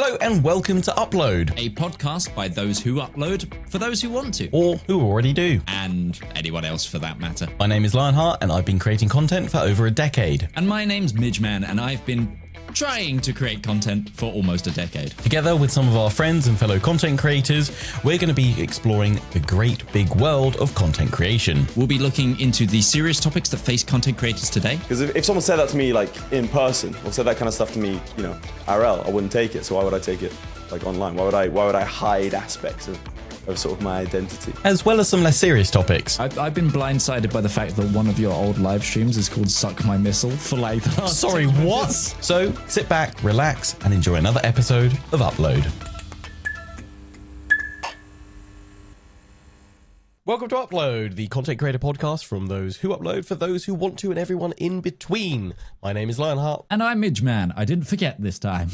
Hello and welcome to Upload, A podcast by those who upload for those who want to. or who already do. And anyone else for that matter. My name is Lionheart and I've been creating content for over a decade. And my name's Midgeman and I've been trying to create content for almost a decade. Together with some of our friends and fellow content creators, we're going to be exploring the great big world of content creation. We'll be looking into the serious topics that face content creators today. Because if someone said that to me like in person, or said that kind of stuff to me, you know, IRL, I wouldn't take it. So why would I take it like online? Why would I hide aspects of sort of my identity? As well as some less serious topics. I've been blindsided by the fact that one of your old live streams is called Suck My Missile for like the last Sorry, 10 what? minutes. So sit back, relax, and enjoy another episode of Upload. Welcome to Upload, the content creator podcast from those who upload for those who want to and everyone in between. My name is Lionheart. And I'm Midgeman. I didn't forget this time.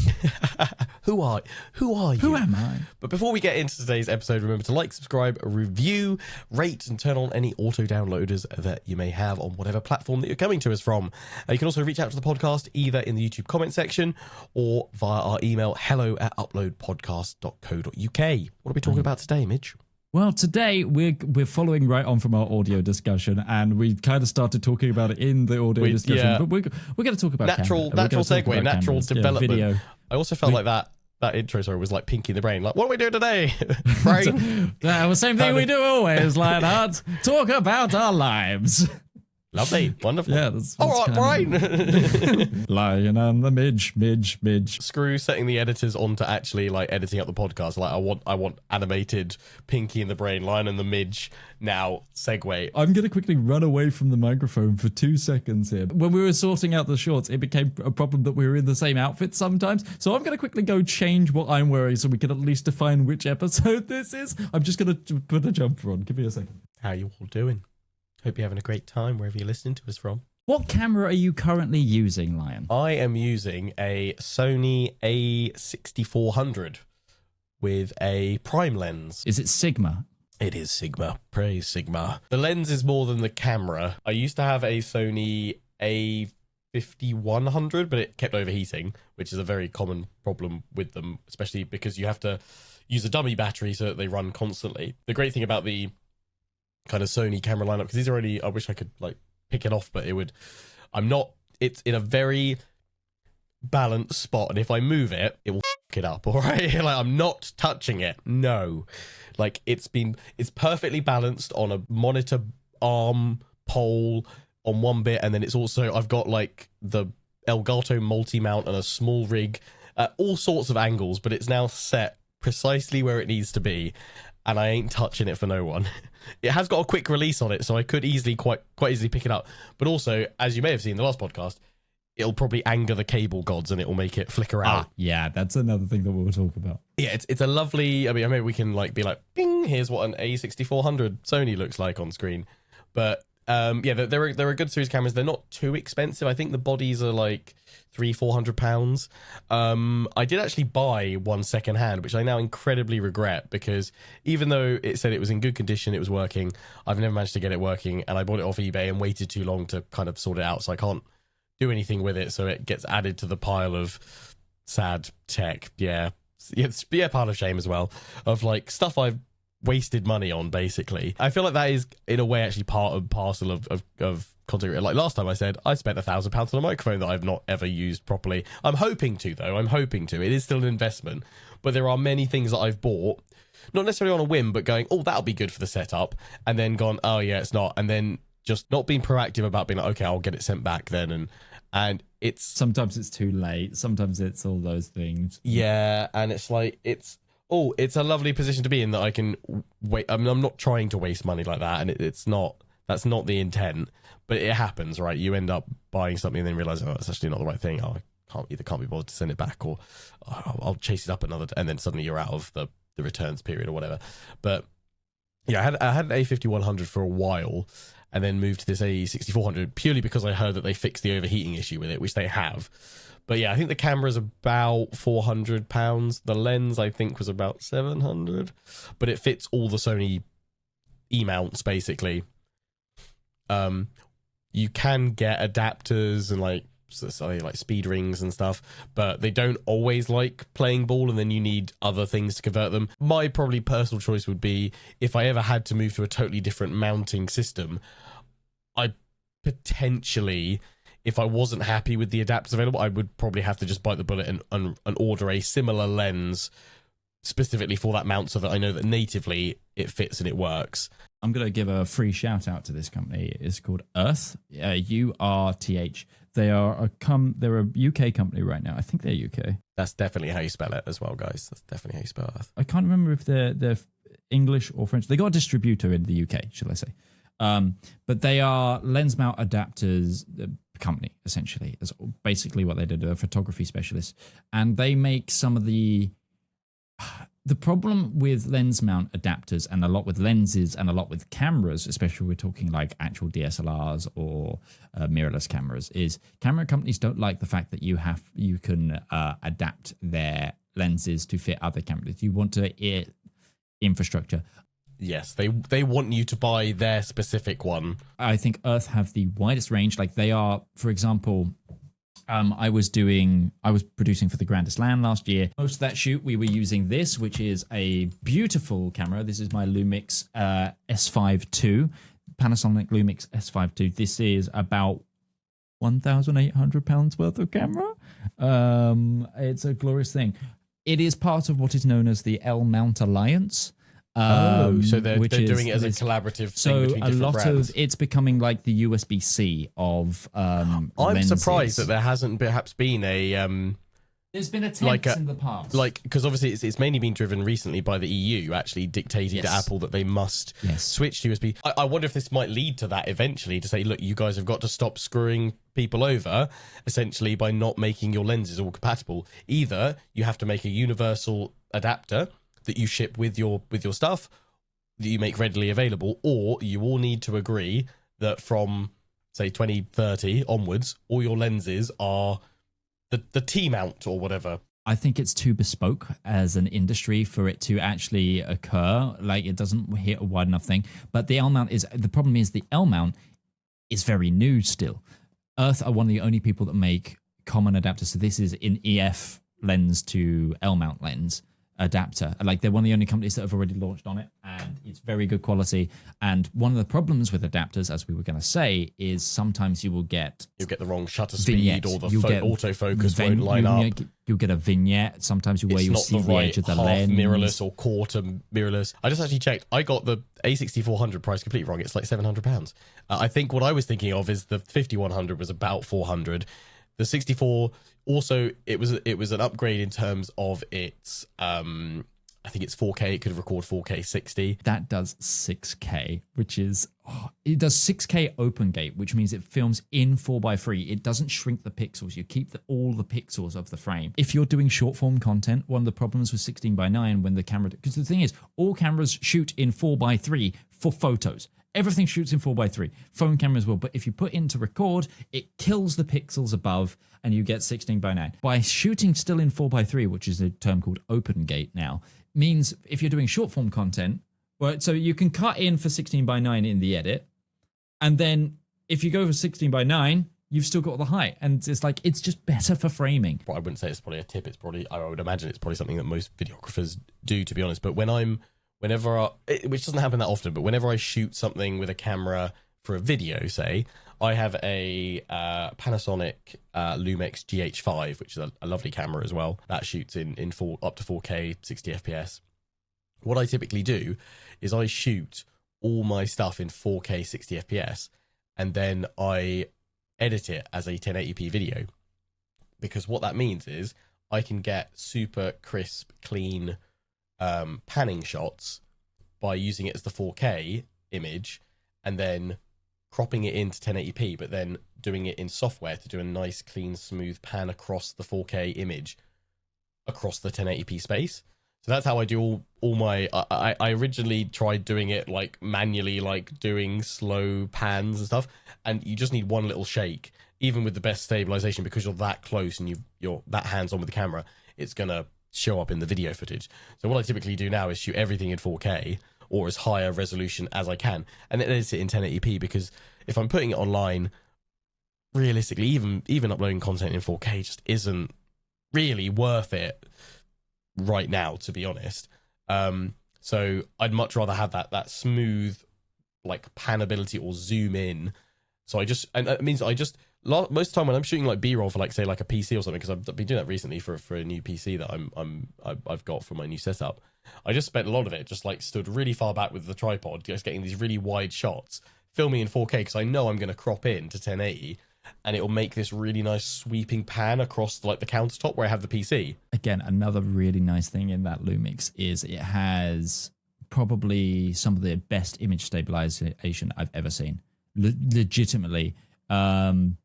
Who are you? Who am I? But before we get into today's episode, remember to like, subscribe, review, rate, and turn on any auto-downloaders that you may have on whatever platform that you're coming to us from. You can also reach out to the podcast either in the YouTube comment section or via our email, hello@uploadpodcast.co.uk. What are we talking about today, Midge? Well, today we're following right on from our audio discussion, and we kind of started talking about it in the audio discussion. yeah. But we're going to talk about Natural segue, natural development. video. I also felt like that intro was like Pinky in the Brain. Like, what are we doing today? Brain. The same thing we do always, Lionheart. Talk about our lives. Lovely. Wonderful. Yeah, that's all right, Brain. Lion and the midge. Screw setting the editors on to actually like editing up the podcast. Like, I want animated Pinky in the Brain, Lion and the Midge. Now, segue. I'm going to quickly run away from the microphone for 2 seconds here. When we were sorting out the shorts, it became a problem that we were in the same outfit sometimes. So I'm going to quickly go change what I'm wearing so we can at least define which episode this is. I'm just going to put a jumper on. Give me a second. How you all doing? Hope you're having a great time wherever you're listening to us from. What camera are you currently using, Lion? I am using a Sony A6400 with a prime lens. Is it Sigma? It is Sigma. Praise Sigma. The lens is more than the camera. I used to have a Sony A5100, but it kept overheating, which is a very common problem with them, especially because you have to use a dummy battery so that they run constantly. The great thing about the kind of Sony camera lineup, because these are only, I wish I could like pick it off, but it's in a very balanced spot, and if I move it will f it up. All right. Like, I'm not touching it. No, like it's perfectly balanced on a monitor arm pole on one bit, and then it's also, I've got like the Elgato multi-mount and a small rig at all sorts of angles, but it's now set precisely where it needs to be, and I ain't touching it for no one. It has got a quick release on it, so I could quite easily pick it up. But also, as you may have seen in the last podcast, it'll probably anger the cable gods and it will make it flicker out. Yeah, that's another thing that we'll talk about. Yeah, it's a lovely, I mean, maybe we can like be like, bing, here's what an A6400 Sony looks like on screen. But yeah, they're a good series of cameras. They're not too expensive. I think the bodies are like £300-400. I did actually buy one second hand, which I now incredibly regret, because even though it said it was in good condition, it was working, I've never managed to get it working, and I bought it off eBay and waited too long to kind of sort it out, so I can't do anything with it, so it gets added to the pile of sad tech. Yeah, it's a pile of shame as well, of like stuff I've wasted money on, basically. I feel like that is in a way actually part and parcel of content. Like last time I said I spent £1,000 on a microphone that I've not ever used properly. I'm hoping to, though. It is still an investment, but there are many things that I've bought, not necessarily on a whim, but going, oh, that'll be good for the setup, and then gone, oh yeah, it's not, and then just not being proactive about being like, okay, I'll get it sent back then, and it's sometimes it's too late, sometimes it's all those things. Yeah, and it's like it's a lovely position to be in, that I can wait. I mean, I'm not trying to waste money like that, and that's not the intent, but it happens, right? You end up buying something and then realize, oh, it's actually not the right thing. Oh, I can't be bothered to send it back, or oh, I'll chase it up another, and then suddenly you're out of the returns period or whatever. But yeah, I had an A5100 for a while, and then moved to this A6400 purely because I heard that they fixed the overheating issue with it, which they have. But yeah, I think the camera's about £400. The lens, I think, was about 700, but it fits all the Sony E-mounts, basically. You can get adapters and like so they like speed rings and stuff, but they don't always like playing ball, and then you need other things to convert them. My probably personal choice would be, if I ever had to move to a totally different mounting system, I potentially, if I wasn't happy with the adapters available, I would probably have to just bite the bullet and order a similar lens specifically for that mount, so that I know that natively it fits and it works. I'm going to give a free shout out to this company. It's called Earth, URTH. They're a UK company right now. I think they're UK. That's definitely how you spell it as well, guys. That's definitely how you spell Earth. I can't remember if they're English or French. They got a distributor in the UK, shall I say. But they are lens mount adapters company, essentially. That's basically what they do. They're a photography specialist. And they make some of the problem with lens mount adapters, and a lot with lenses and a lot with cameras, especially we're talking like actual DSLRs or mirrorless cameras, is camera companies don't like the fact that you can adapt their lenses to fit other cameras. You want to infrastructure. Yes, they want you to buy their specific one. I think Earth have the widest range. Like they are, for example, I was producing for the Grandest Land last year. Most of that shoot, we were using this, which is a beautiful camera. This is my Lumix S5 II, Panasonic Lumix S5 II. This is about £1,800 worth of camera. It's a glorious thing. It is part of what is known as the L Mount Alliance. So they're doing it as a collaborative thing between different brands. It's becoming like the USB-C of I'm lenses. surprised that there hasn't perhaps been a there's been attempts in the past, because obviously it's mainly been driven recently by the EU actually dictating to Apple that they must switch to USB. I wonder if this might lead to that eventually, to say, look, you guys have got to stop screwing people over essentially by not making your lenses all compatible. Either you have to make a universal adapter that you ship with your stuff, that you make readily available, or you all need to agree that from, say, 2030 onwards, all your lenses are the T-mount or whatever. I think it's too bespoke as an industry for it to actually occur. Like, it doesn't hit a wide enough thing. But the L-mount the problem is the L-mount is very new still. Earth are one of the only people that make common adapters. So this is an EF lens to L-mount lens adapter. Like, they're one of the only companies that have already launched on it, and it's very good quality. And one of the problems with adapters, as we were going to say, is sometimes you'll get the wrong shutter speed, or the autofocus won't line up. You'll get a vignette sometimes where you'll see the edge of the lens. Mirrorless or quarter mirrorless. I just actually checked. I got the A6400 price completely wrong. It's like £700. I think what I was thinking of is the 5100 was about 400. The 64 also, it was an upgrade in terms of its I think it's 4K. It could record 4K 60. That does 6K, which is it does 6K open gate, which means it films in 4:3. It doesn't shrink the pixels. You keep all the pixels of the frame. If you're doing short form content, one of the problems with 16:9 when the camera, because the thing is, all cameras shoot in 4:3 for photos. Everything shoots in 4:3. Phone cameras will, but if you put in to record, it kills the pixels above and you get 16:9. By shooting still in 4:3, which is a term called open gate now, means if you're doing short form content, well, so you can cut in for 16:9 in the edit, and then if you go for 16:9, you've still got the height, and it's like, it's just better for framing. I wouldn't say it's probably a tip. It's probably, I would imagine it's probably something that most videographers do, to be honest. But which doesn't happen that often, but whenever I shoot something with a camera for a video, say, I have a Panasonic Lumix GH5, which is a lovely camera as well. That shoots in up to 4K, 60 FPS. What I typically do is I shoot all my stuff in 4K, 60 FPS, and then I edit it as a 1080p video. Because what that means is I can get super crisp, clean panning shots by using it as the 4K image and then cropping it into 1080p, but then doing it in software to do a nice, clean, smooth pan across the 4K image across the 1080p space. So that's how I do all my... I originally tried doing it like manually, like doing slow pans and stuff, and you just need one little shake, even with the best stabilization, because you're that close and you're that hands-on with the camera, it's gonna show up in the video footage. So what I typically do now is shoot everything in 4K or as high a resolution as I can, and then edit it in 1080p, because if I'm putting it online, realistically, even uploading content in 4K just isn't really worth it right now, to be honest. So I'd much rather have that smooth like panability or zoom in. So and it means most of the time when I'm shooting like B-roll for like say like a PC or something, because I've been doing that recently for a new PC that I've got for my new setup. I just spent a lot of it just like stood really far back with the tripod, just getting these really wide shots, filming in 4K because I know I'm going to crop in to 1080, and it will make this really nice sweeping pan across like the countertop where I have the PC. Again, another really nice thing in that Lumix is it has probably some of the best image stabilization I've ever seen. Legitimately. The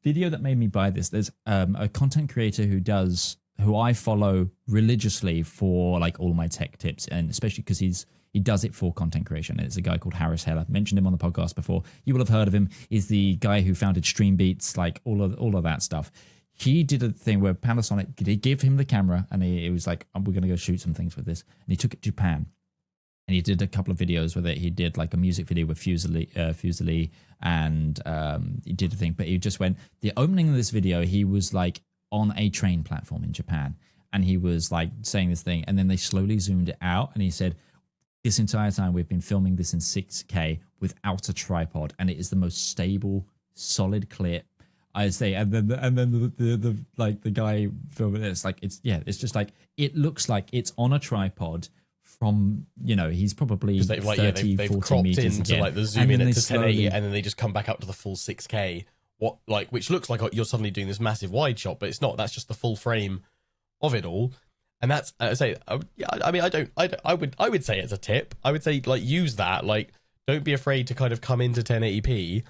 video that made me buy this, there's a content creator who I follow religiously for like all my tech tips, and especially because he does it for content creation. It's a guy called Harris Heller. Mentioned him on the podcast before. You will have heard of him. He's the guy who founded Streambeats, like all of that stuff. He did a thing where Panasonic, they gave him the camera, and he was like, we're going to go shoot some things with this. And he took it to Japan. And he did a couple of videos with it. He did like a music video with Fuseli, and he did a thing. But he just went, the opening of this video, he was like on a train platform in Japan. And he was like saying this thing. And then they slowly zoomed it out. And he said, this entire time we've been filming this in 6K without a tripod. And it is the most stable, solid clip. I say, and then the like the guy filming it, it's just like, it looks like it's on a tripod from, he's probably they've 30, they've 40 cropped meters into again. like the zoom in it to 1080, slowly, and then they just come back up to the full 6K. Which looks like you're suddenly doing this massive wide shot, but it's not. That's just the full frame of it all. And that's I would say it's a tip. I would say like use that. Like don't be afraid to kind of come into 1080p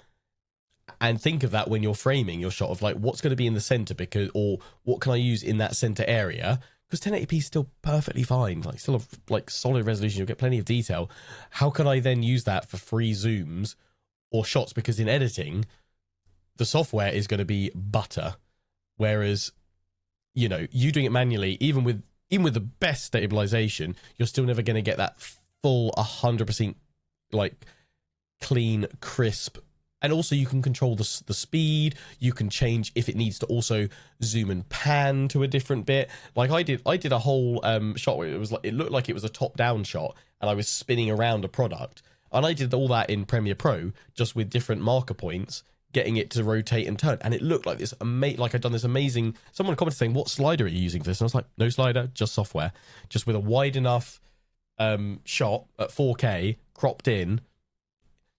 and think of that when you're framing your shot of like what's going to be in the center, or what can I use in that center area, because 1080p is still perfectly fine, like still like solid resolution, you'll get plenty of detail. How can I then use that for free zooms or shots? Because in editing, the software is going to be butter, whereas you doing it manually, even with the best stabilization, you're still never going to get that full 100% like clean, crisp. And also you can control the speed. You can change if it needs to also zoom and pan to a different bit. Like I did a whole shot where it looked like it was a top-down shot, and I was spinning around a product, and I did all that in Premiere Pro just with different marker points, getting it to rotate and turn, and it looked like this like I'd done this amazing. Someone commented saying, "What slider are you using for this?" And I was like, "No slider, just software, just with a wide enough shot at 4K cropped in."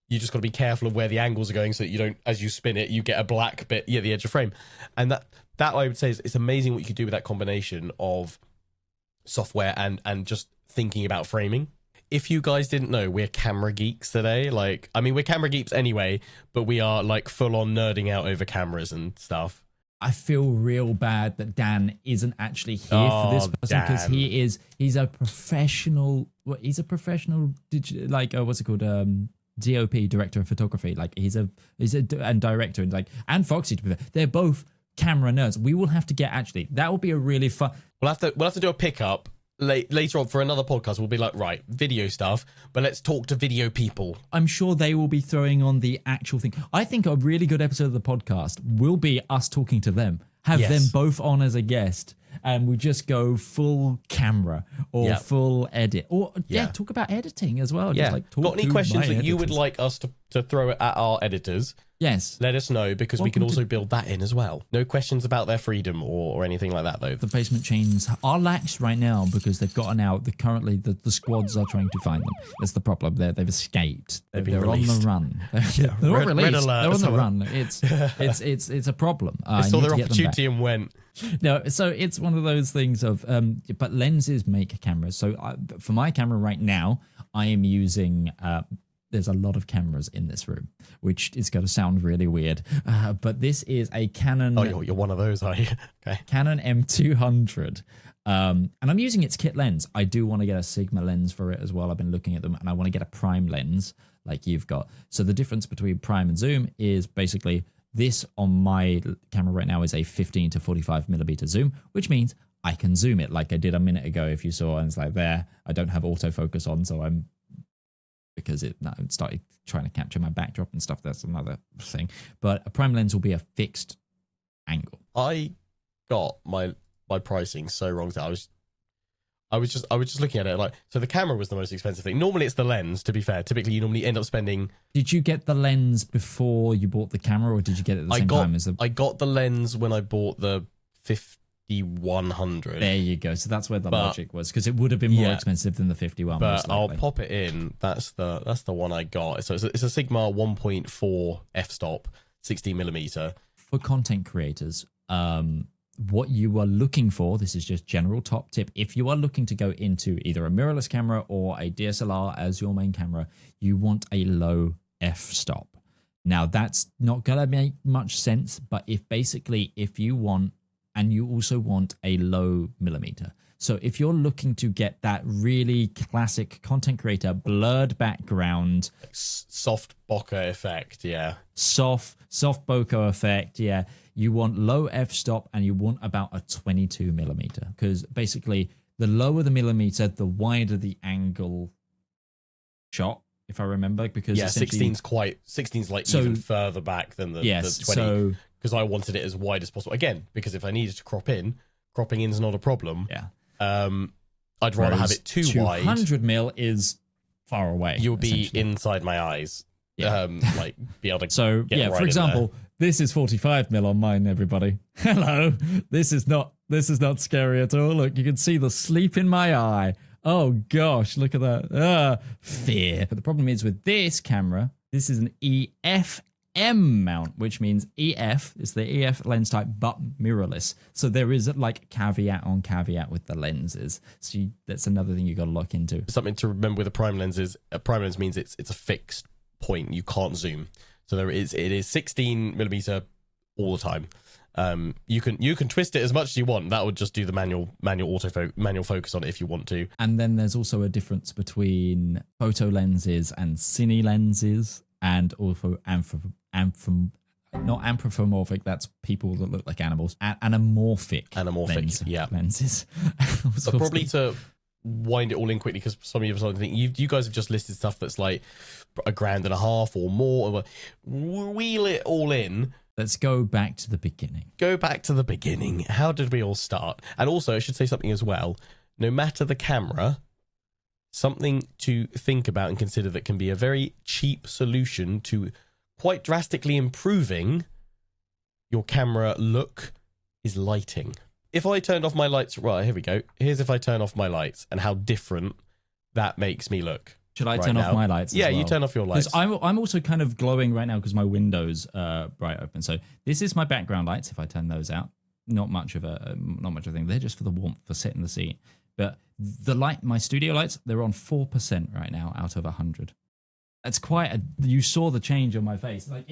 You just got to be careful of where the angles are going so that you don't, as you spin it, you get a black bit at the edge of frame. And that I would say is it's amazing what you could do with that combination of software and just thinking about framing. If you guys didn't know, we're camera geeks today. Like, I mean, we're camera geeks anyway, but we are like full on nerding out over cameras and stuff. I feel real bad that Dan isn't actually here for this person, because he's a professional. He's a professional what's it called? DOP, director of photography. Like and director, and Foxy, to be fair, they're both camera nerds. We will have to that will be a really fun. We'll have to do a pickup later on for another podcast. We'll be like, right, video stuff, but let's talk to video people. I'm sure they will be throwing on the actual thing. I think a really good episode of the podcast will be us talking to them. Have them both on as a guest, and we just go full camera or full edit, or talk about editing as well. Yeah. Just Got any questions that you would like us to throw at our editors? Yes. Let us know, because we can also build that in as well. No questions about their freedom or anything like that, though. The basement chains are lax right now because they've gotten out. Currently, the squads are trying to find them. That's the problem. They've escaped. They're on the run. They're not released. They're on the run. It's a problem. They saw their opportunity and went. No, so it's one of those things of, but lenses make cameras. So for my camera right now, I am using, there's a lot of cameras in this room, which is going to sound really weird. But this is a Canon. Oh, you're one of those, are you? Okay. Canon M200. And I'm using its kit lens. I do want to get a Sigma lens for it as well. I've been looking at them, and I want to get a prime lens like you've got. So the difference between prime and zoom is basically this on my camera right now is a 15 to 45 millimeter zoom, which means I can zoom it like I did a minute ago. If you saw, and it's like there, I don't have autofocus on, so I'm because it started trying to capture my backdrop and stuff. That's another thing. But a prime lens will be a fixed angle. I got my pricing so wrong that I was just looking at it like, so the camera was the most expensive thing. Normally it's the lens, to be fair. Typically you normally end up spending. Did you get the lens before you bought the camera, or did you get it at the same time as the? I got the lens when I bought the 5100. There you go. So that's where the logic was, because it would have been more expensive than the 51. But I'll pop it in. That's the one I got. So it's a Sigma 1.4 f-stop, 16mm. For content creators, what you are looking for, this is just general top tip. If you are looking to go into either a mirrorless camera or a DSLR as your main camera, you want a low f-stop. Now that's not going to make much sense, but if you want, and you also want a low millimeter. So if you're looking to get that really classic content creator blurred background, soft bokeh effect, yeah. Soft bokeh effect, yeah. You want low f-stop and you want about a 22mm, because basically the lower the millimeter, the wider the angle shot, if I remember. Because 16's like even further back than the 20. Because I wanted it as wide as possible. Again, because if I needed to cropping in's not a problem. Yeah. I'd rather have it too wide. 200mm is far away. You'll be inside my eyes. Yeah. Like be able to. So get right for example, this is 45mm on mine. Everybody, hello. This is not scary at all. Look, you can see the sleep in my eye. Oh gosh, look at that. Fear. But the problem is with this camera, this is an EF M mount, which means EF is the EF lens type, but mirrorless. So there is like caveat on caveat with the lenses. So that's another thing you got to look into. Something to remember with a prime lens is a prime lens means it's a fixed point. You can't zoom. So it is 16mm all the time. You can twist it as much as you want. That would just do the manual focus on it if you want to. And then there's also a difference between photo lenses and cine lenses, and also not anthropomorphic, that's people that look like animals, anamorphic lenses. So probably to wind it all in quickly, because some of you have think you guys have just listed stuff that's like $1,500 or more. Wheel it all in. Let's go back to the beginning. How did we all start? And also I should say something as well. No matter the camera, something to think about and consider that can be a very cheap solution to quite drastically improving your camera look is lighting. If I turned off my lights, right, here we go. Here's if I turn off my lights and how different that makes me look. Should I turn off my lights? Yeah, you turn off your lights. Because I'm also kind of glowing right now because my window's bright open. So this is my background lights. If I turn those out, not much of a thing. They're just for the warmth, for setting the scene. But my studio lights, they're on 4% right now out of 100. That's quite you saw the change on my face. Like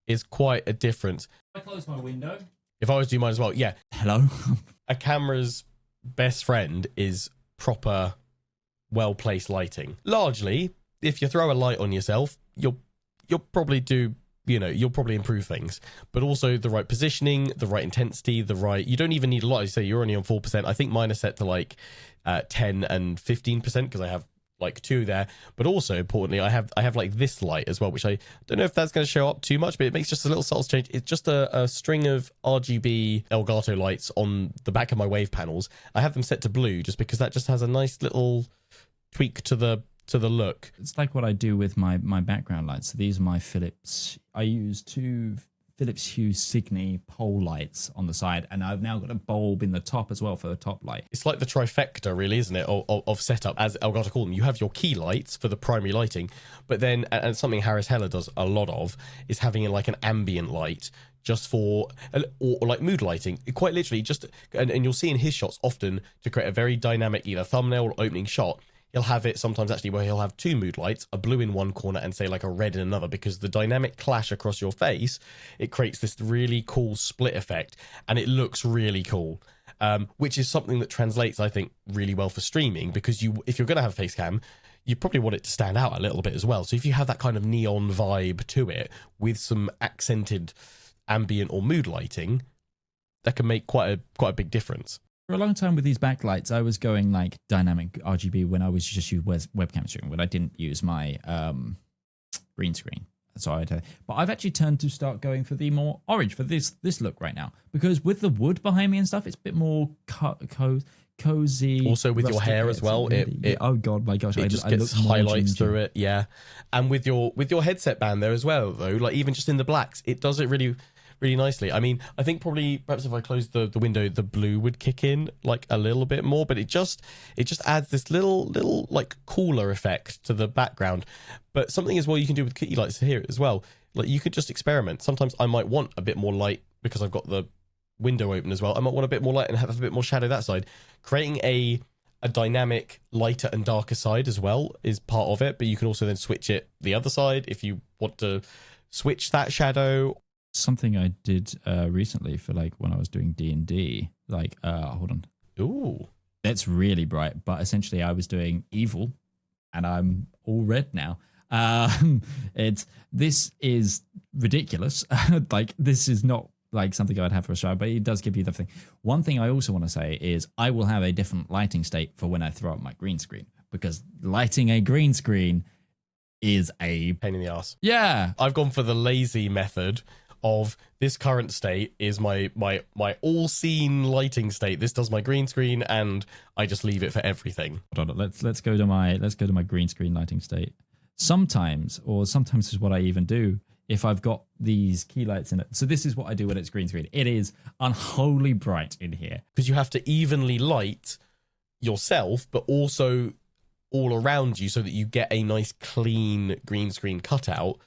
it's quite a difference. If I close my window. If I was to do mine as well, yeah. Hello. A camera's best friend is proper, well-placed lighting. Largely, if you throw a light on yourself, you'll probably do. You'll probably improve things, but also the right positioning, the right intensity, you don't even need a lot. You say you're only on 4%. I think mine are set to like 10 and 15% because I have like two there. But also importantly, I have like this light as well, which I don't know if that's going to show up too much, but it makes just a little subtle change. It's just a string of RGB Elgato lights on the back of my wave panels. I have them set to blue just because that just has a nice little tweak to the look. It's like what I do with my background lights. So these are my Philips. I use two Philips Hue Signy pole lights on the side, and I've now got a bulb in the top as well for the top light. It's like the trifecta, really, isn't it, of setup, as Elgato call them. You have your key lights for the primary lighting, but then, and something Harris Heller does a lot of, is having like an ambient light just for, or like mood lighting, quite literally just, and you'll see in his shots often to create a very dynamic either thumbnail or opening shot. He'll have it sometimes actually where he'll have two mood lights, a blue in one corner and say like a red in another, because the dynamic clash across your face, it creates this really cool split effect and it looks really cool, which is something that translates, I think, really well for streaming, because if you're going to have a face cam, you probably want it to stand out a little bit as well. So if you have that kind of neon vibe to it with some accented ambient or mood lighting, that can make quite a big difference. For a long time with these backlights, I was going like dynamic RGB when I was just using webcam streaming, when I didn't use my green screen. But I've actually turned to start going for the more orange for this look right now, because with the wood behind me and stuff, it's a bit more cozy. Also with your hair as well, really, oh god, my gosh, it just gets highlights through it, yeah. And with your headset band there as well, though, like even just in the blacks, it does it really nicely. I mean, I think perhaps if I closed the window, the blue would kick in like a little bit more, but it just adds this little like cooler effect to the background. But something as well you can do with key lights here as well, like you could just experiment. Sometimes I might want a bit more light because I've got the window open as well. I might want a bit more light and have a bit more shadow that side. Creating a dynamic lighter and darker side as well is part of it, but you can also then switch it the other side if you want to switch that shadow. Something I did recently for like when I was doing D&D, like hold on, Ooh, that's really bright, but essentially I was doing evil and I'm all red now. This is ridiculous. Like this is not like something I'd have for a show, but it does give you the thing. One thing I also want to say is I will have a different lighting state for when I throw up my green screen, because lighting a green screen is a pain in the ass. Yeah, I've gone for the lazy method of this current state is my all scene lighting state. This does my green screen and I just leave it for everything. Hold on, let's go to my green screen lighting state. Sometimes is what I even do if I've got these key lights in it. So this is what I do when it's green screen. It is unholy bright in here. Because you have to evenly light yourself, but also all around you so that you get a nice clean green screen cutout,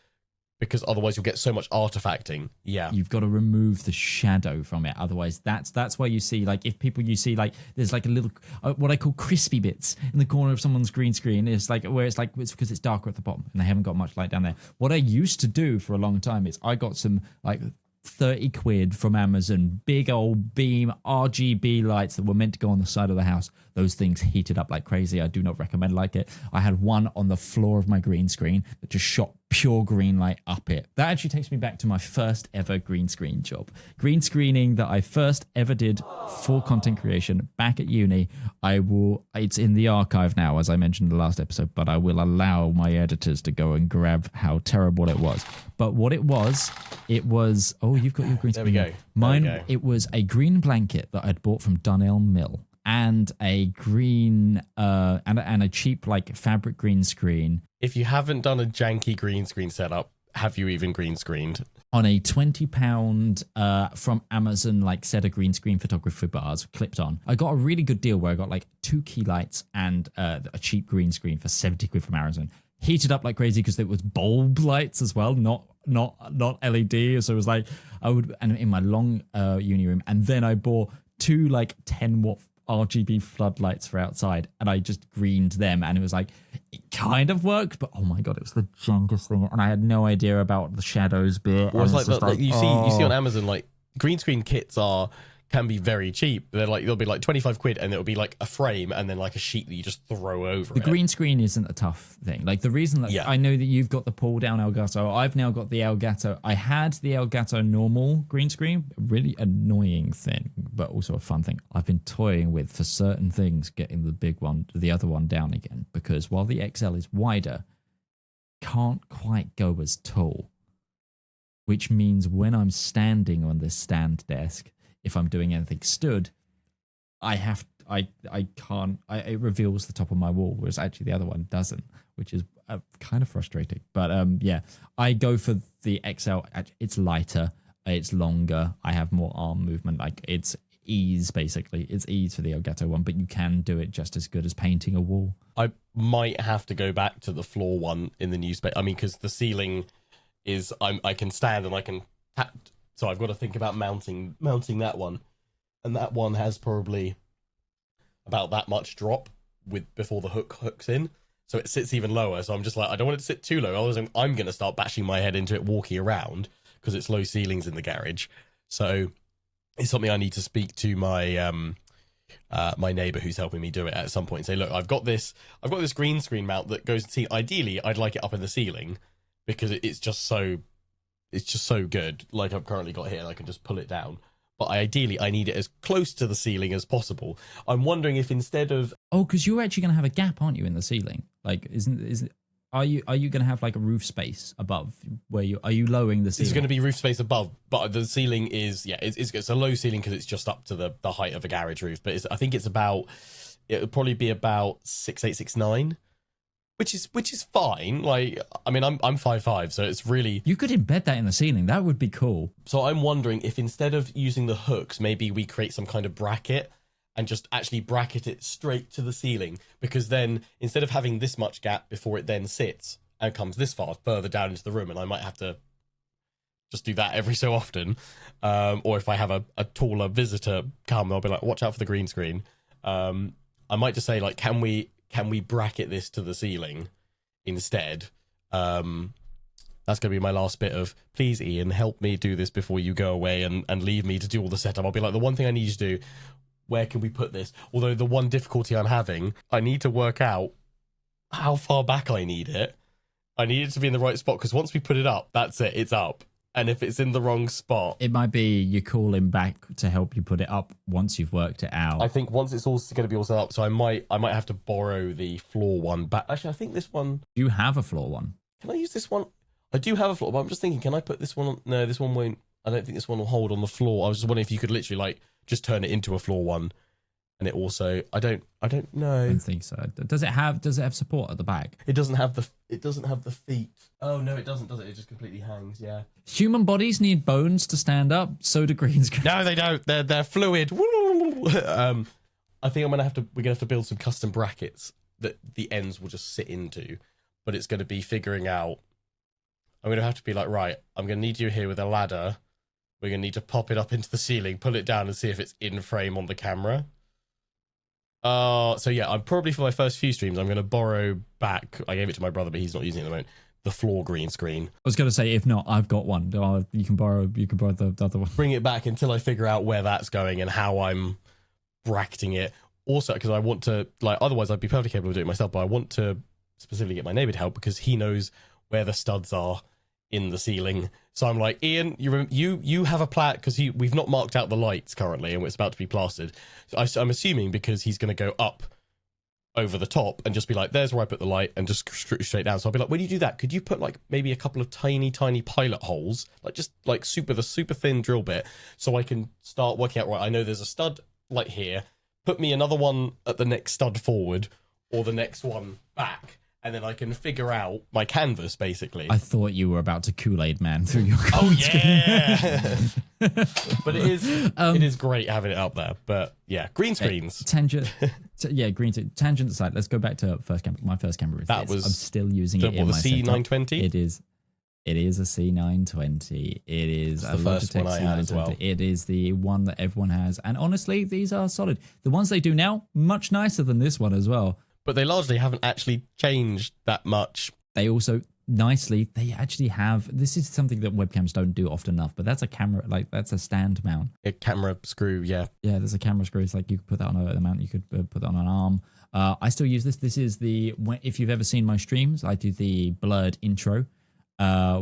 because otherwise you'll get so much artifacting. Yeah. You've got to remove the shadow from it. Otherwise, that's why you see, like, you see, like, there's like a little, what I call crispy bits in the corner of someone's green screen. Is like, where it's like, it's because it's darker at the bottom and they haven't got much light down there. What I used to do for a long time is I got some, like, 30 quid from Amazon, big old beam RGB lights that were meant to go on the side of the house. Those things heated up like crazy. I do not recommend like it. I had one on the floor of my green screen that just shot pure green light up it. That actually takes me back to my first ever green screen job. Green screening that I first ever did for content creation back at uni. It's in the archive now, as I mentioned in the last episode, but I will allow my editors to go and grab how terrible it was. But what it was, oh, you've got your green screen. There we go. Mine, it was a green blanket that I'd bought from Dunelm Mill, and a green and a cheap like fabric green screen. If you haven't done a janky green screen setup, have you even green screened? On a £20 from Amazon like set of green screen photography bars clipped on. I got a really good deal where I got like 2 key lights and a cheap green screen for 70 quid from Amazon. Heated up like crazy because it was bulb lights as well, not LED. So it was like and in my long uni room, and then I bought 2 like 10-watt RGB floodlights for outside, and I just greened them, and it was like, it kind of worked, but oh my god, it was the junkiest thing, and I had no idea about the shadows bit. Well, it's like you see on Amazon, like green screen kits can be very cheap. They'll be like 25 quid, and it'll be like a frame and then like a sheet that you just throw over the green screen isn't a tough thing. Like the reason that I know that you've got the pull down Elgato, I've now got the Elgato. I had the Elgato normal green screen, a really annoying thing, but also a fun thing. I've been toying with for certain things, getting the other one down again, because while the XL is wider, can't quite go as tall, which means when I'm standing on this stand desk, if I'm doing anything stood, it reveals the top of my wall, whereas actually the other one doesn't, which is kind of frustrating. But I go for the XL. It's lighter, it's longer, I have more arm movement. Like it's ease, basically. It's ease for the Elgato one, but you can do it just as good as painting a wall. I might have to go back to the floor one in the new space. I mean, because the ceiling is, I can stand and I can tap. So I've got to think about mounting that one, and that one has probably about that much drop before the hooks in, so it sits even lower. So I'm just like, I don't want it to sit too low, otherwise I'm going to start bashing my head into it walking around, because it's low ceilings in the garage. So it's something I need to speak to my my neighbor who's helping me do it at some point and say, look, I've got this green screen mount that goes to see. Ideally, I'd like it up in the ceiling because it's just so good, like I've currently got here, and I can just pull it down. but ideally I need it as close to the ceiling as possible. I'm wondering if instead of Oh, because you're actually going to have a gap, aren't you, in the ceiling? Like, are you going to have like a roof space above where are you lowering the ceiling? there's going to be roof space above, but the ceiling is it's a low ceiling because it's just up to the height of a garage roof. But I think it would probably be about 6'8", 6'9", which is fine. Like, I mean, I'm 5'5", so it's really. You could embed that in the ceiling. That would be cool. So I'm wondering if instead of using the hooks, maybe we create some kind of bracket and just actually bracket it straight to the ceiling, because then instead of having this much gap before it then sits and comes this far further down into the room, and I might have to just do that every so often, or if I have a taller visitor come, I'll be like, watch out for the green screen. I might just say, like, can we bracket this to the ceiling instead? That's going to be my last bit of, please, Ian, help me do this before you go away and leave me to do all the setup. I'll be like, the one thing I need you to do, where can we put this? Although the one difficulty I'm having, I need to work out how far back I need it. I need it to be in the right spot, because once we put it up, that's it, it's up. And if it's in the wrong spot, it might be you call him back to help you put it up once you've worked it out. I think once it's all going to be all set up, so I might have to borrow the floor one back. Actually, I think this one. Do you have a floor one? Can I use this one? I do have a floor, but I'm just thinking, can I put this one on? No, this one won't. I don't think this one will hold on the floor. I was just wondering if you could literally like just turn it into a floor one, and it also. I don't know. I don't think so. Does it have support at the back? It doesn't have the feet. Oh no, it doesn't, does it? It just completely hangs. Yeah. Human bodies need bones to stand up. So do green screens. No, they don't. They're fluid. I think we're gonna have to build some custom brackets that the ends will just sit into, but it's going to be figuring out. I'm going to have to be like, right, I'm going to need you here with a ladder. We're going to need to pop it up into the ceiling, pull it down, and see if it's in frame on the camera. So yeah, I'm probably, for my first few streams, I'm going to borrow back. I gave it to my brother, but he's not using it at the moment. The floor green screen. I was going to say, if not, I've got one. You can borrow the other one. Bring it back until I figure out where that's going and how I'm bracketing it. Also, because I want to, like, otherwise I'd be perfectly capable of doing it myself, but I want to specifically get my neighbor to help because he knows where the studs are in the ceiling. So I'm like, Ian, you have a plan, because we've not marked out the lights currently and it's about to be plastered. So I'm assuming because he's going to go up over the top and just be like, there's where I put the light, and just straight down. So I'll be like, when you do that, could you put like maybe a couple of tiny pilot holes, like just like the super thin drill bit, so I can start working out, right, I know there's a stud like here, put me another one at the next stud forward or the next one back, and then I can figure out my canvas, basically. I thought you were about to Kool-Aid Man through your Oh, yeah! But it is great having it up there. But, yeah, green screens. Tangent aside, let's go back to my first camera. That was... I'm still using it in the my C920? setup. It is a C920. It is the first one I had as well. It is the one that everyone has. And honestly, these are solid. The ones they do now, much nicer than this one as well. But they largely haven't actually changed that much. They also, nicely, they actually have, this is something that webcams don't do often enough, but that's a camera, like, that's a stand mount. A camera screw, yeah. Yeah, there's a camera screw. It's like you could put that on a mount, you could put that on an arm. I still use this. This is if you've ever seen my streams, I do the blurred intro. So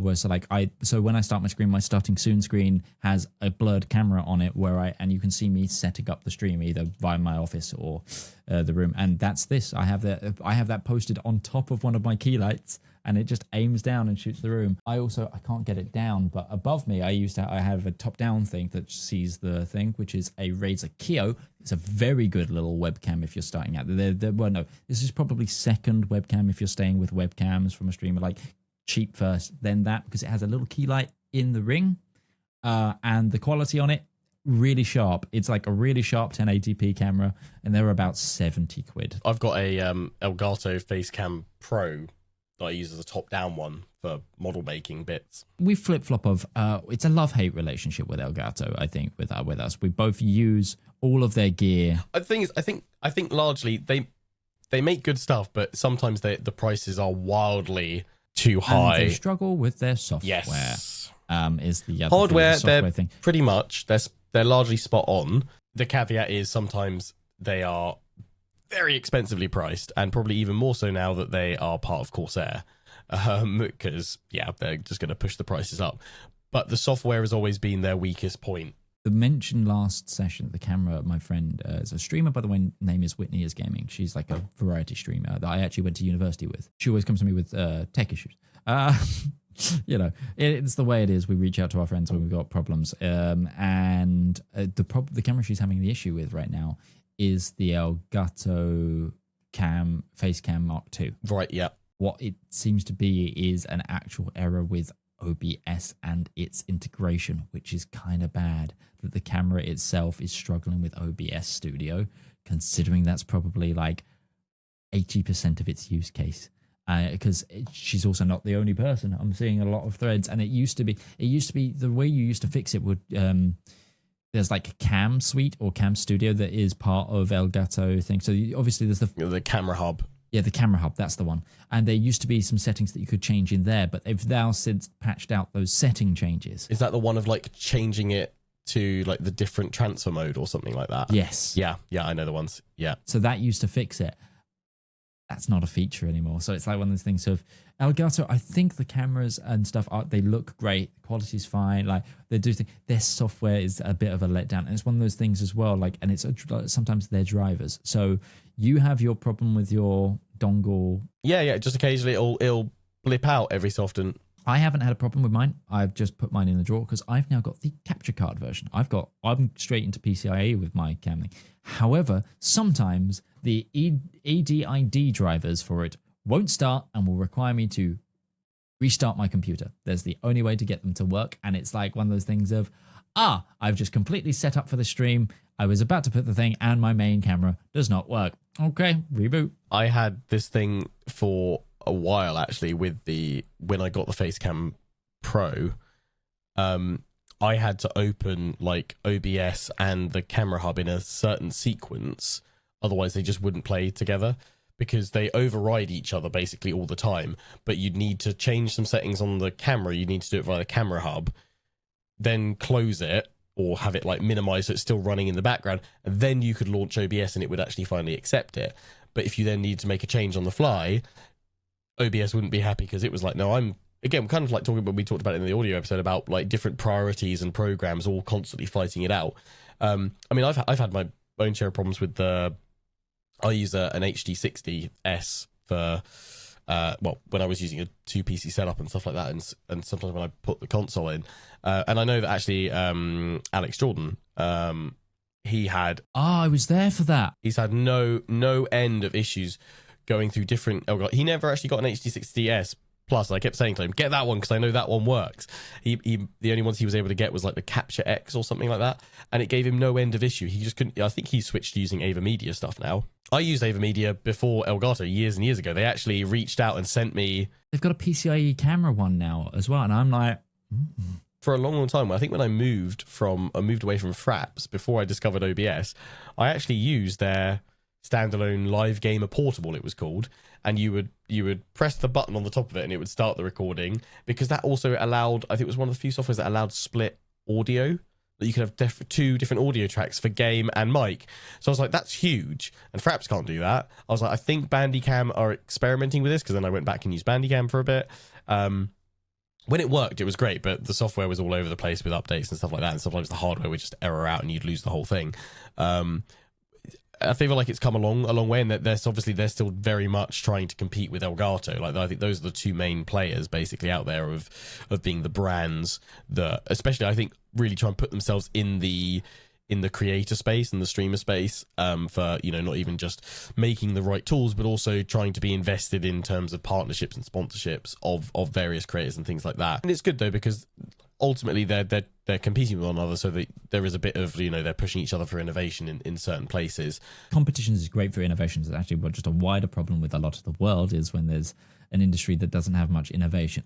when I start my screen, my starting soon screen has a blurred camera on it and you can see me setting up the stream either via my office or the room. And that's this. I have that posted on top of one of my key lights, and it just aims down and shoots the room. I can't get it down, but above me, I have a top down thing that sees the thing, which is a Razer Kio. It's a very good little webcam if you're starting out. This is probably second webcam if you're staying with webcams from a streamer, like cheap first, then that, because it has a little key light in the ring, and the quality on it, really sharp. It's like a really sharp 1080p camera, and they're about 70 quid. I've got a Elgato Facecam Pro that I use as a top-down one for model making bits. We flip-flop of, it's a love-hate relationship with Elgato, I think, with us. We both use all of their gear. The thing is, I think largely they make good stuff, but sometimes the prices are wildly too high. And they struggle with their software. Yes. Is the other hardware thing, the software thing. Pretty much they're largely spot on. The caveat is sometimes they are very expensively priced, and probably even more so now that they are part of Corsair, because they're just going to push the prices up. But the software has always been their weakest point. the mentioned last session, the camera, my friend is a streamer, by the way, name is Whitney is Gaming. She's like a variety streamer that I actually went to university with. She always comes to me with tech issues. You know, it's the way it is. We reach out to our friends when we've got problems. And the camera she's having the issue with right now is the Elgato face cam Mark II. Right, yeah. What it seems to be is an actual error with OBS and its integration, which is kind of bad that the camera itself is struggling with OBS Studio, considering that's probably like 80% of its use case. Because she's also not the only person. I'm seeing a lot of threads, and it used to be the way you used to fix it would there's like a Cam Suite or Cam Studio that is part of Elgato thing. So obviously there's the camera hub. Yeah, the camera hub, that's the one. And there used to be some settings that you could change in there, but they've now since patched out those setting changes. Is that the one of like changing it to like the different transfer mode or something like that? Yes. Yeah, I know the ones. Yeah. So that used to fix it. That's not a feature anymore. So it's like one of those things of Elgato. I think the cameras and stuff they look great. The quality's fine. Like they do things. Their software is a bit of a letdown, and it's one of those things as well. Like, and it's sometimes their drivers. So you have your problem with your dongle. Yeah. Just occasionally it'll blip out every so often. I haven't had a problem with mine. I've just put mine in the drawer because I've now got the capture card version. I'm straight into PCIe with my cam thing. However, sometimes the ADID drivers for it won't start and will require me to restart my computer. There's the only way to get them to work, and it's like one of those things of, I've just completely set up for the stream. I was about to put the thing, and my main camera does not work. Okay, reboot. I had this thing for a while actually with when I got the Facecam Pro. I had to open like OBS and the camera hub in a certain sequence, otherwise they just wouldn't play together because they override each other basically all the time. But you'd need to change some settings on the camera. You need to do it via the camera hub, then close it or have it like minimized so it's still running in the background, and then you could launch OBS and it would actually finally accept it. But if you then need to make a change on the fly, OBS wouldn't be happy because it was like, no, again, kind of like talking when we talked about it in the audio episode about like different priorities and programs all constantly fighting it out. I mean, I've had my own share of problems with I use an HD60S for when I was using a 2 PC setup and stuff like that, and sometimes when I put the console in, and I know that actually Alex Jordan, he had I was there for that. He's had no end of issues going through different Elgato. He never actually got an HD60S Plus. I kept saying to him, get that one because I know that one works. The only ones he was able to get was like the Capture X or something like that, and it gave him no end of issue. He just couldn't. I think he switched to using Ava Media stuff now. I used Ava Media before Elgato years and years ago. They actually reached out and sent me. They've got a PCIe camera one now as well, and I'm like. For a long time, I think when I moved away from Fraps before I discovered OBS, I actually used their standalone live gamer portable, it was called, and you would press the button on the top of it and it would start the recording, because that also allowed, I think it was one of the few softwares that allowed split audio, that you could have two different audio tracks for game and mic. So I was like, that's huge, and Fraps can't do that. I was like, I think Bandicam are experimenting with this, because then I went back and used Bandicam for a bit. When it worked, it was great, but the software was all over the place with updates and stuff like that, and sometimes the hardware would just error out and you'd lose the whole thing. I feel like it's come a long way, and that they're still very much trying to compete with Elgato. Like, I think those are the two main players basically out there of being the brands that, especially I think, really try and put themselves in the creator space and the streamer space, for, you know, not even just making the right tools, but also trying to be invested in terms of partnerships and sponsorships of various creators and things like that. And it's good though, because ultimately they're competing with one another, so that there is a bit of, you know, they're pushing each other for innovation in certain places. Competition is great for innovation. It's actually just a wider problem with a lot of the world is when there's an industry that doesn't have much innovation.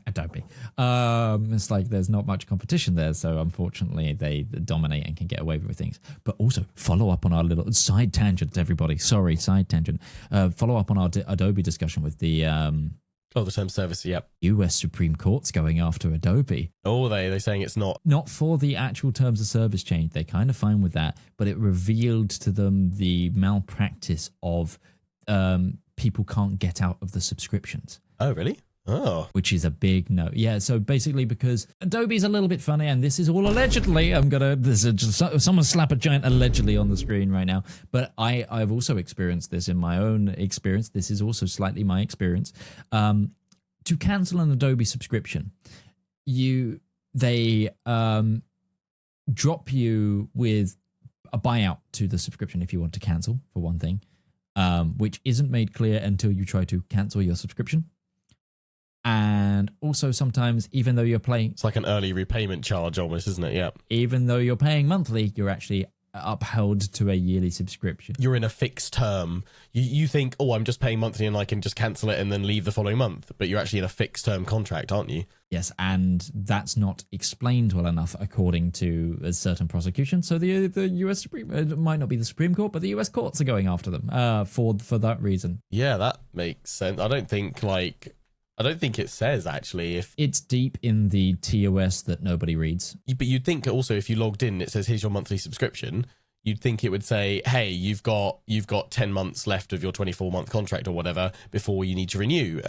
Adobe. It's like there's not much competition there, so unfortunately they dominate and can get away with things. But also follow up on our little side tangent, everybody. Sorry, side tangent. Follow up on our Adobe discussion with the the term service, yep. US Supreme Court's going after Adobe. Oh, they're saying it's not for the actual terms of service change. They're kind of fine with that, but it revealed to them the malpractice of people can't get out of the subscriptions. Oh, really? Oh. which is a big no. Yeah, so basically because Adobe's a little bit funny, and this is all allegedly, someone slap a giant allegedly on the screen right now, but I've also experienced this in my own experience. This is also slightly my experience. To cancel an Adobe subscription, they drop you with a buyout to the subscription if you want to cancel, for one thing, which isn't made clear until you try to cancel your subscription. And also sometimes, even though you're paying... It's like an early repayment charge almost, isn't it? Yeah. Even though you're paying monthly, you're actually upheld to a yearly subscription. You're in a fixed term. You think, oh, I'm just paying monthly and I can just cancel it and then leave the following month. But you're actually in a fixed term contract, aren't you? Yes, and that's not explained well enough according to a certain prosecution. So the US Supreme, it might not be the Supreme Court, but the US courts are going after them for that reason. Yeah, that makes sense. I don't think it says actually if it's deep in the TOS that nobody reads. But you'd think also if you logged in, it says here's your monthly subscription. You'd think it would say, hey, you've got 10 months left of your 24-month contract or whatever before you need to renew.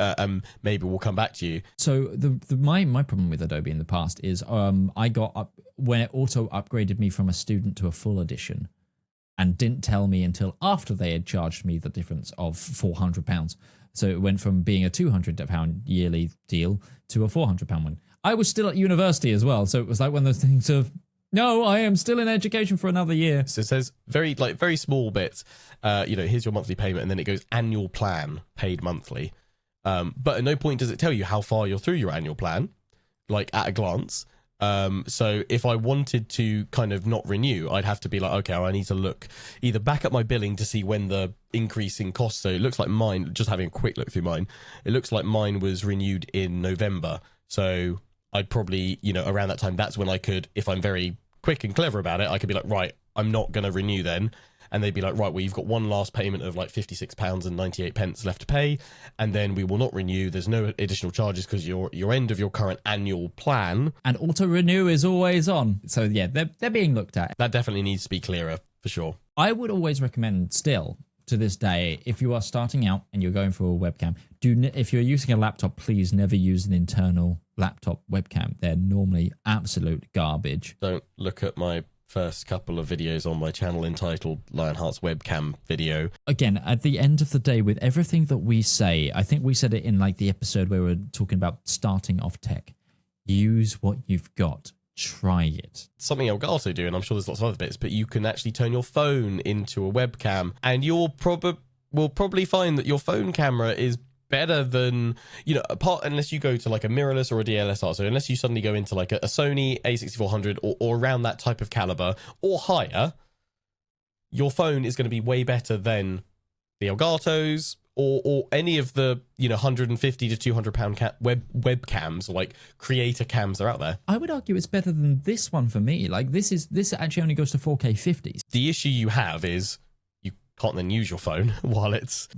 Maybe we'll come back to you. So my problem with Adobe in the past is I got up when it auto upgraded me from a student to a full edition, and didn't tell me until after they had charged me the difference of £400. So it went from being a £200 yearly deal to a £400 one. I was still at university as well, so it was like one of those things of, no, I am still in education for another year. So it says very small bits, here's your monthly payment, and then it goes annual plan paid monthly. But at no point does it tell you how far you're through your annual plan, like at a glance. So if I wanted to kind of not renew, I'd have to be like, okay, I need to look either back up my billing to see when the increase in cost. So it looks like mine, just having a quick look through mine, it looks like mine was renewed in November. So I'd probably, around that time, that's when I could, if I'm very quick and clever about it, I could be like, right, I'm not going to renew then. And they'd be like, right, well, you've got one last payment of like £56.98 left to pay, and then we will not renew. There's no additional charges because your end of your current annual plan. And auto renew is always on. So yeah, they're being looked at. That definitely needs to be clearer for sure. I would always recommend still to this day, if you are starting out and you're going for a webcam, if you're using a laptop, please never use an internal laptop webcam. They're normally absolute garbage. Don't look at my first couple of videos on my channel entitled Lionheart's webcam video. Again, at the end of the day, with everything that we say, I think we said it in like the episode where we were talking about starting off tech. Use what you've got. Try it. Something Elgato do, and I'm sure there's lots of other bits, but you can actually turn your phone into a webcam, and you'll probably find that your phone camera is better than, apart unless you go to like a mirrorless or a DLSR. So unless you suddenly go into like a Sony A6400 or around that type of caliber or higher, your phone is going to be way better than the Elgatos or any of the 150 to 200 pound webcams or like creator cams that are out there. I would argue it's better than this one for me. Like this actually only goes to 4K 50s. The issue you have is you can't then use your phone while it's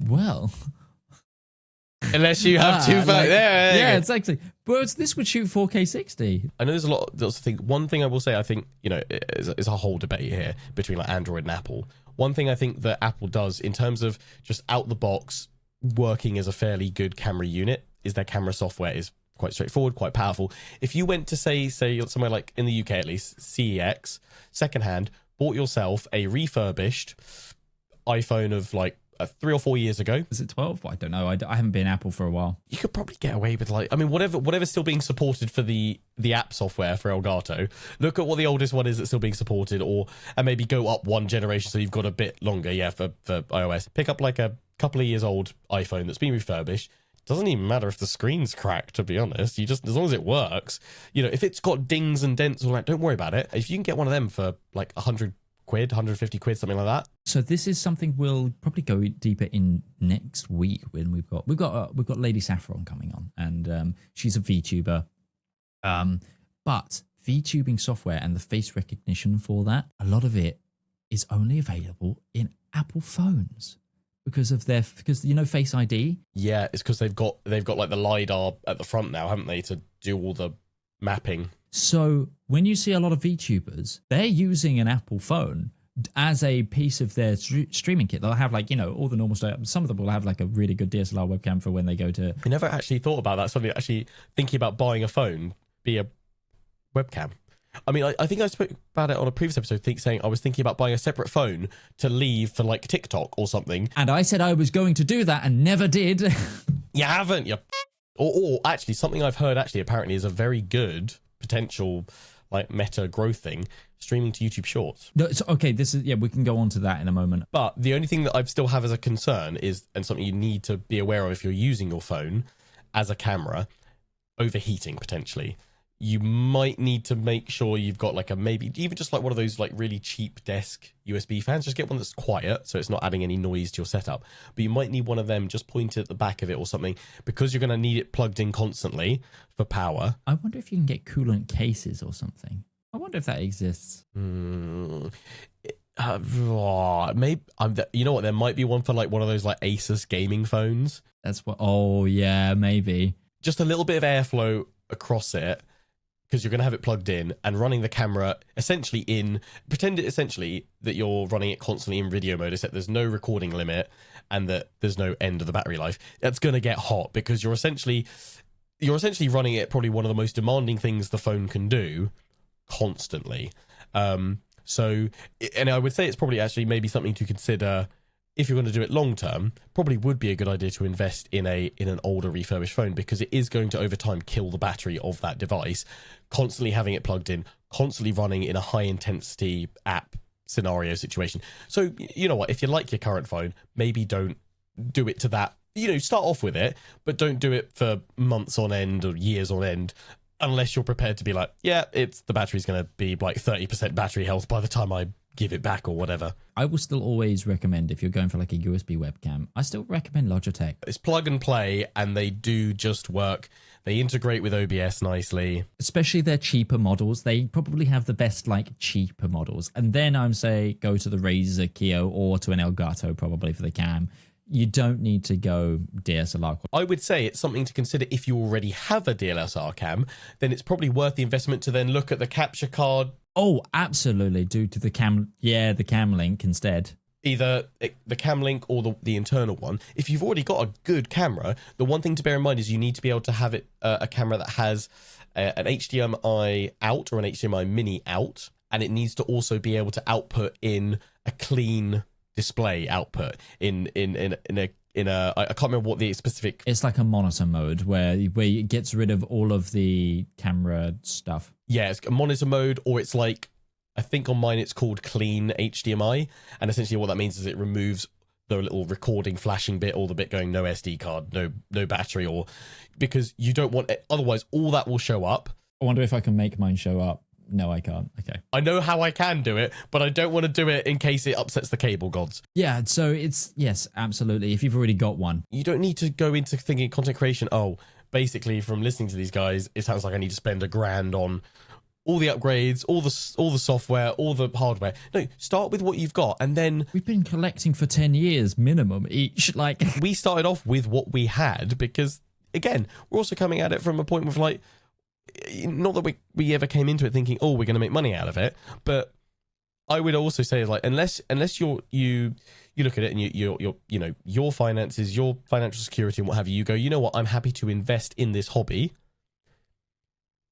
unless you have two phones. Yeah, exactly. But this would shoot 4K 60. I know there's lots of things. One thing I will say, I think, is a whole debate here between like Android and Apple. One thing I think that Apple does in terms of just out the box working as a fairly good camera unit is their camera software is quite straightforward, quite powerful. If you went to say somewhere like in the UK at least, CEX, secondhand, bought yourself a refurbished iPhone of like 3 or 4 years ago. Is it 12? I don't know. I haven't been Apple for a while. You could probably get away with whatever's still being supported for the app software for Elgato. Look at what the oldest one is that's still being supported, and maybe go up one generation so you've got a bit longer. Yeah, for iOS. Pick up like a couple of years old iPhone that's been refurbished. Doesn't even matter if the screen's cracked, to be honest. You just, as long as it works, if it's got dings and dents, all that, don't worry about it. If you can get one of them for like £100, 150 quid, something like that. So this is something we'll probably go deeper in next week when we've got Lady Saffron coming on, and she's a VTuber. But VTubing software and the face recognition for that, a lot of it is only available in Apple phones because Face ID. Yeah, it's because they've got like the LiDAR at the front now, haven't they, to do all the mapping. So when you see a lot of VTubers, they're using an Apple phone, as a piece of their streaming kit. They'll have like, you know, all the normal stuff. Some of them will have like a really good DSLR webcam for when they go to... I never actually thought about that. Something actually thinking about buying a phone, be a webcam. I mean, I think I spoke about it on a previous episode, saying I was thinking about buying a separate phone to leave for like TikTok or something. And I said I was going to do that and never did. You haven't, you... Or actually, something I've heard actually apparently is a very good potential like meta growth thing, streaming to YouTube Shorts. No, so, okay, this is, yeah, we can go on to that in a moment. But the only thing that I still have as a concern is, and something you need to be aware of if you're using your phone as a camera, overheating potentially. You might need to make sure you've got like a, maybe even just like one of those like really cheap desk USB fans. Just get one that's quiet so it's not adding any noise to your setup. But you might need one of them just pointed at the back of it or something, because you're going to need it plugged in constantly for power. I wonder if you can get coolant cases or something. I wonder if that exists. Maybe you know what? There might be one for like one of those like Asus gaming phones. That's what. Oh yeah, maybe. Just a little bit of airflow across it, because you're going to have it plugged in and running the camera essentially in, pretend it essentially that you're running it constantly in video mode, except there's no recording limit and that there's no end of the battery life. That's going to get hot because you're essentially running it probably one of the most demanding things the phone can do constantly. So, and I would say it's probably actually maybe something to consider if you're going to do it long term. Probably would be a good idea to invest in an older refurbished phone, because it is going to over time kill the battery of that device, constantly having it plugged in, constantly running in a high intensity app scenario situation. So you know what, if you like your current phone, maybe don't do it to that, you know, start off with it, but don't do it for months on end or years on end, unless you're prepared to be like, yeah, the battery's going to be like 30% battery health by the time I give it back or whatever. I will still always recommend, if you're going for like a USB webcam, I still recommend Logitech. It's plug and play, and they do just work. They integrate with OBS nicely. Especially their cheaper models. They probably have the best like cheaper models. And then I'm say go to the Razer Keo or to an Elgato probably for the cam. You don't need to go DSLR. I would say it's something to consider if you already have a DSLR cam. Then it's probably worth the investment to then look at the capture card. Oh, absolutely. Do to the cam. Yeah, the cam link instead. Either the cam link or the internal one. If you've already got a good camera, the one thing to bear in mind is you need to be able to have it a camera that has an HDMI out or an HDMI mini out, and it needs to also be able to output in a clean display output in a I can't remember what the specific. It's like a monitor mode where it gets rid of all of the camera stuff. Yeah, it's a monitor mode, or it's like, I think on mine it's called clean HDMI, and essentially what that means is it removes the little recording flashing bit, or the bit going no SD card, no battery, or because you don't want it, otherwise all that will show up. I wonder if I can make mine show up. No, I can't. Okay. I know how I can do it, but I don't want to do it in case it upsets the cable gods. Yeah, so it's, yes, absolutely. If you've already got one. You don't need to go into thinking content creation, oh, basically from listening to these guys, it sounds like I need to spend $1,000 on all the upgrades, all the software, all the hardware. No, start with what you've got, and then... We've been collecting for 10 years minimum each, like... We started off with what we had, because, again, we're also coming at it from a point of like, not that we ever came into it thinking, oh, we're going to make money out of it, but I would also say, like, unless you look at it and you're you know, your finances, your financial security and what have you, you go, you know what, I'm happy to invest in this hobby.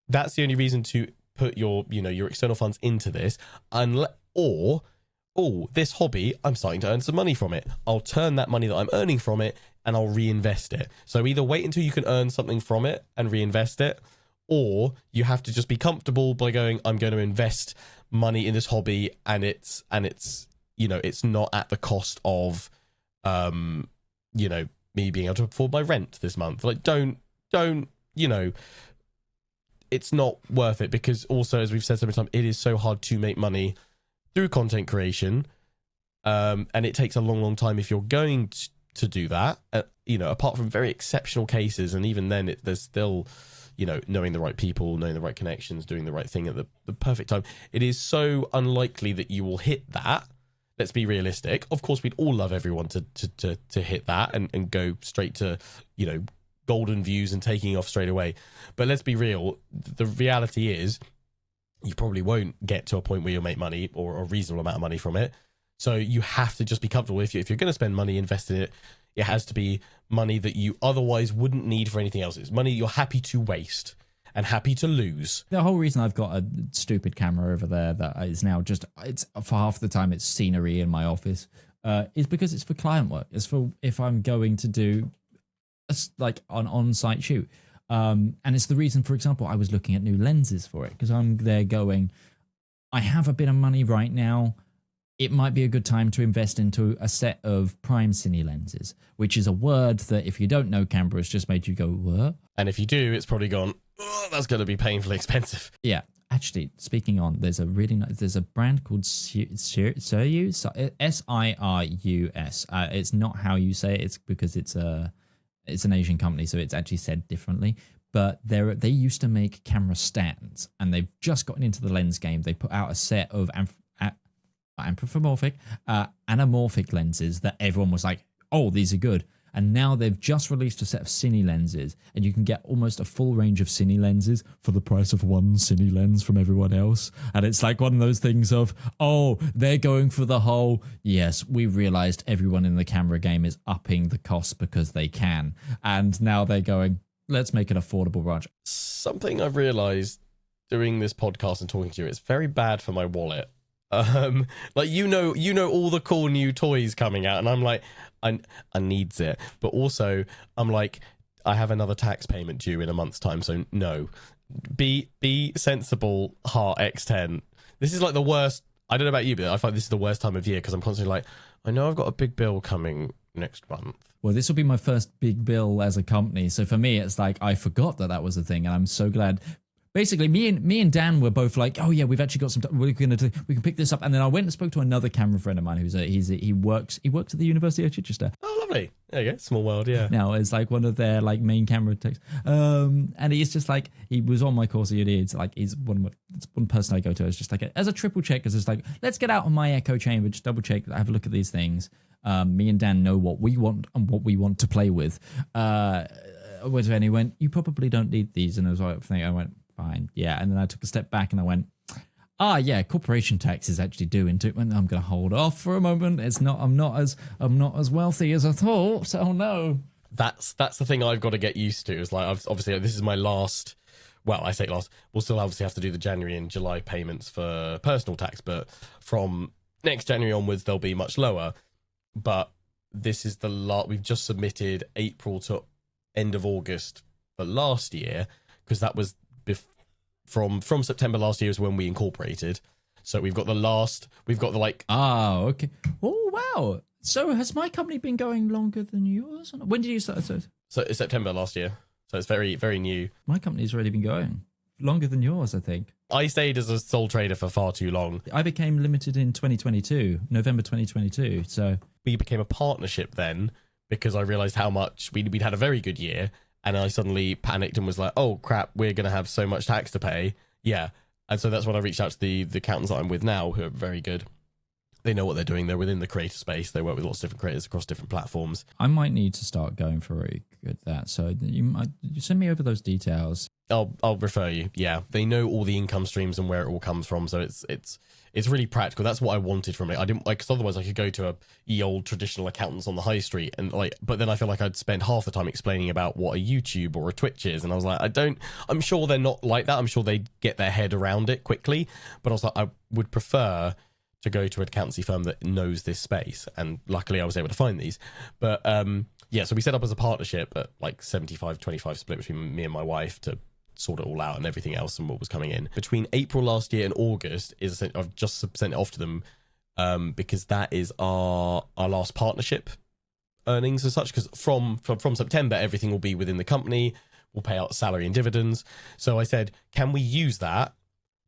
That's the only reason to put your external funds into this. This hobby, I'm starting to earn some money from it. I'll turn that money that I'm earning from it and I'll reinvest it. So either wait until you can earn something from it and reinvest it, or you have to just be comfortable by going, I'm going to invest money in this hobby, and it's you know, it's not at the cost of you know, me being able to afford my rent this month. Like, don't you know, it's not worth it, because also, as we've said so many times, it is so hard to make money through content creation, and it takes a long time if you're going to do that, you know, apart from very exceptional cases, and even then there's still, you know, knowing the right people, knowing the right connections, doing the right thing at the perfect time. It is so unlikely that you will hit that. Let's be realistic. Of course, we'd all love everyone to hit that and go straight to, you know, golden views and taking off straight away. But let's be real. The reality is, you probably won't get to a point where you'll make money or a reasonable amount of money from it. So you have to just be comfortable. If you're going to spend money, invest in it, it has to be money that you otherwise wouldn't need for anything else. It's money you're happy to waste and happy to lose. The whole reason I've got a stupid camera over there that is now just, it's for half the time it's scenery in my office, is because it's for client work. It's for if I'm going to do like an on-site shoot. And it's the reason, for example, I was looking at new lenses for it, because I'm there going, I have a bit of money right now. It might be a good time to invest into a set of prime cine lenses, which is a word that if you don't know Canberra, it's just made you go, what? And if you do, it's probably gone, oh, that's going to be painfully expensive. Yeah. Actually, speaking on, there's a really nice, there's a brand called Sirius, Sirus. It's not how you say it. It's because it's an Asian company, so it's actually said differently. But they used to make camera stands, and they've just gotten into the lens game. They put out a set of anamorphic lenses that everyone was like, oh, these are good. And now they've just released a set of cine lenses, and you can get almost a full range of cine lenses for the price of one cine lens from everyone else. And it's like one of those things of, oh, they're going for the whole, yes, we realized everyone in the camera game is upping the cost because they can. And now they're going, let's make it affordable, Raj. Something I've realized doing this podcast and talking to you, it's very bad for my wallet. Like, you know all the cool new toys coming out, and I'm like, I needs it, but also I'm like, I have another tax payment due in a month's time, so no. Be sensible, Heart X10. This is like the worst. I don't know about you, but I find this is the worst time of year because I'm constantly like, I know I've got a big bill coming next month. Well, this will be my first big bill as a company, so for me, it's like I forgot that was a thing, and I'm so glad. Basically, me and Dan were both like, "Oh yeah, we've actually got some. We can pick this up." And then I went and spoke to another camera friend of mine he works at the University of Chichester. Oh, lovely! There you go, small world, yeah. Now it's like one of their like main camera techs, and he's just like, he was on my course. It's like he's one person I go to. It's just like as a triple check, because it's like, let's get out on my echo chamber, just double check, have a look at these things. Me and Dan know what we want and what we want to play with. And he went, "You probably don't need these," and I went, fine, yeah. And then I took a step back and I went, yeah, corporation tax is actually due into it. And I'm going to hold off for a moment. I'm not as wealthy as I thought. So no. That's the thing I've got to get used to. Is like, obviously this is my last. Well, I say last. We'll still obviously have to do the January and July payments for personal tax, but from next January onwards they'll be much lower. But this is the lot. We've just submitted April to end of August for last year, because that was from September last year is when we incorporated. So we've got the like. Oh, okay. Oh, wow. So has my company been going longer than yours? When did you start? So it's September last year. So it's very, very new. My company's already been going longer than yours, I think. I stayed as a sole trader for far too long. I became limited in 2022, November 2022. So we became a partnership then, because I realized how much we'd had a very good year. And I suddenly panicked and was like, oh, crap, we're going to have so much tax to pay. Yeah. And so that's when I reached out to the accountants that I'm with now, who are very good. They know what they're doing. They're within the creator space. They work with lots of different creators across different platforms. I might need to start going for that. So you send me over those details. I'll refer you. Yeah. They know all the income streams and where it all comes from. So it's really practical. That's what I wanted from it. I didn't like, because otherwise I could go to a old traditional accountants on the high street and like, but then I feel like I'd spend half the time explaining about what a YouTube or a Twitch is. And I was like, I'm sure they're not like that. I'm sure they get their head around it quickly. But I was like, I would prefer to go to an accountancy firm that knows this space. And luckily I was able to find these. But yeah, so we set up as a partnership at like 75-25 split between me and my wife to sort it all out and everything else and what was coming in. Between April last year and August I've just sent it off to them because that is our last partnership earnings as such, because from September everything will be within the company. We'll pay out salary and dividends. So I said, can we use that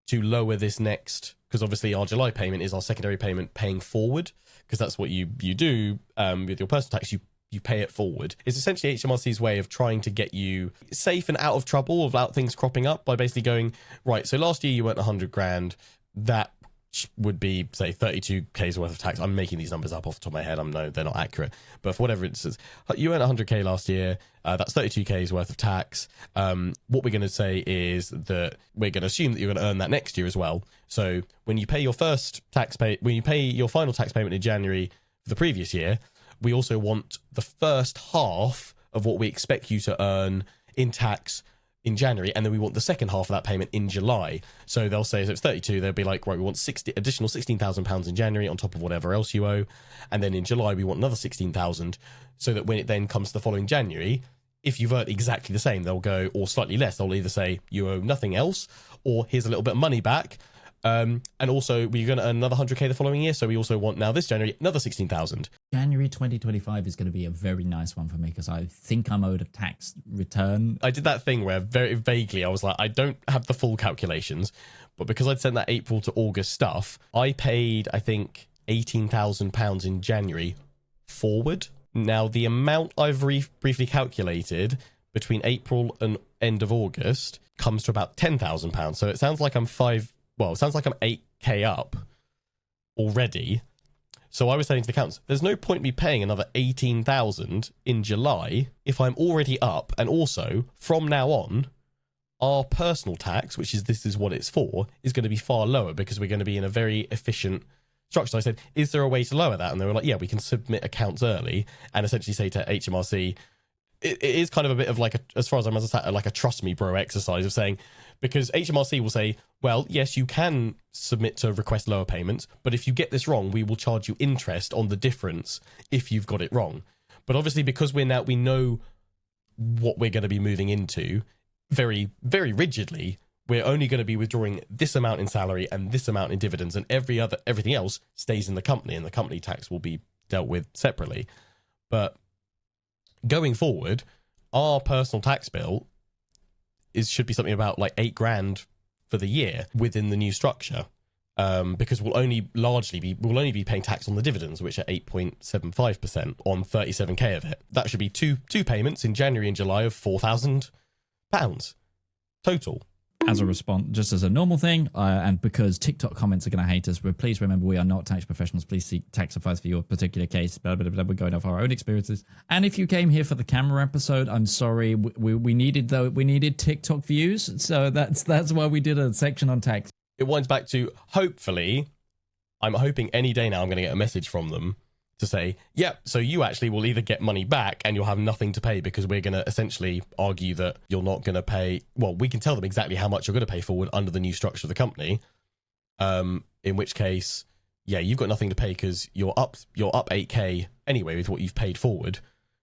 to lower this next, because obviously our July payment is our secondary payment paying forward, because that's what you do with your personal tax. You pay it forward. It's essentially HMRC's way of trying to get you safe and out of trouble without things cropping up by basically going, right, so last year you earned 100 grand. That which would be, say, 32K's worth of tax. I'm making these numbers up off the top of my head. No, they're not accurate. But for whatever instance, you earned 100K last year. That's 32K's worth of tax. What we're going to say is that we're going to assume that you're going to earn that next year as well. So when you pay your when you pay your final tax payment in January for the previous year, we also want the first half of what we expect you to earn in tax in January, and then we want the second half of that payment in July. So they'll say, so it's 32, they'll be like, right, we want additional £16,000 in January on top of whatever else you owe, and then in July we want another 16,000, so that when it then comes to the following January, if you've earned exactly the same, they'll go, or slightly less, they'll either say you owe nothing else, or here's a little bit of money back. And also, we're going to earn another 100K the following year, so we also want now this January another 16,000. January 2025 is going to be a very nice one for me because I think I'm owed a tax return. I did that thing where very vaguely I was like, I don't have the full calculations, but because I'd sent that April to August stuff, I paid, I think, £18,000 in January forward. Now, the amount I've briefly calculated between April and end of August comes to about £10,000. So it sounds like I'm 8K up already. So I was saying to the accountants, there's no point me paying another 18,000 in July if I'm already up. And also, from now on, our personal tax, this is what it's for, is going to be far lower because we're going to be in a very efficient structure. So I said, is there a way to lower that? And they were like, yeah, we can submit accounts early and essentially say to HMRC, it is kind of a bit of like, as far as I'm understanding, like a trust me bro exercise of saying, because HMRC will say, well, yes, you can submit to request lower payments, but if you get this wrong, we will charge you interest on the difference if you've got it wrong. But obviously, because we know what we're going to be moving into very, very rigidly, we're only going to be withdrawing this amount in salary and this amount in dividends, and everything else stays in the company, and the company tax will be dealt with separately. But going forward, our personal tax bill should be something about like $8,000 for the year within the new structure, because we'll only be paying tax on the dividends, which are 8.75% on 37K of it. That should be two payments in January and July of £4,000 total. As a response, just as a normal thing, and because TikTok comments are going to hate us, but please remember we are not tax professionals. Please seek tax advice for your particular case. Blah, blah, blah, we're going off our own experiences. And if you came here for the camera episode, I'm sorry, we needed TikTok views, so that's why we did a section on tax. It winds back to, hopefully, I'm hoping any day now I'm going to get a message from them to say, yeah, so you actually will either get money back and you'll have nothing to pay because we're going to essentially argue that you're not going to pay. Well, we can tell them exactly how much you're going to pay forward under the new structure of the company. In which case, yeah, you've got nothing to pay because you're up 8K anyway with what you've paid forward.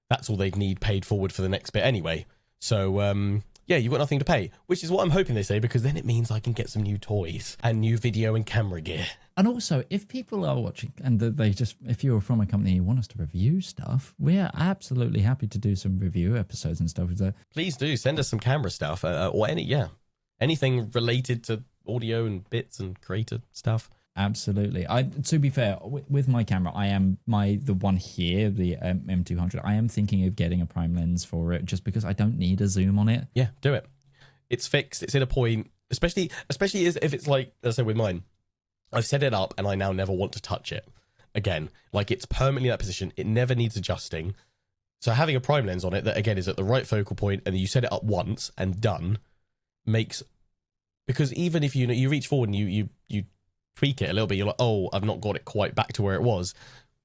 That's all they'd need paid forward for the next bit anyway. So, yeah, you've got nothing to pay, which is what I'm hoping they say, because then it means I can get some new toys and new video and camera gear. And also, if people are watching and if you're from a company and you want us to review stuff, we're absolutely happy to do some review episodes and stuff. Please do send us some camera stuff or anything related to audio and bits and creator stuff. Absolutely. To be fair, with my camera, I am the one here, the M200. I am thinking of getting a prime lens for it just because I don't need a zoom on it. Yeah, do it. It's fixed. It's in a point, especially if it's like, as I said with mine, I've set it up and I now never want to touch it again. Like, it's permanently in that position. It never needs adjusting. So having a prime lens on it that, again, is at the right focal point and you set it up once and done makes, because even if you reach forward and you tweak it a little bit, you're like, oh, I've not got it quite back to where it was.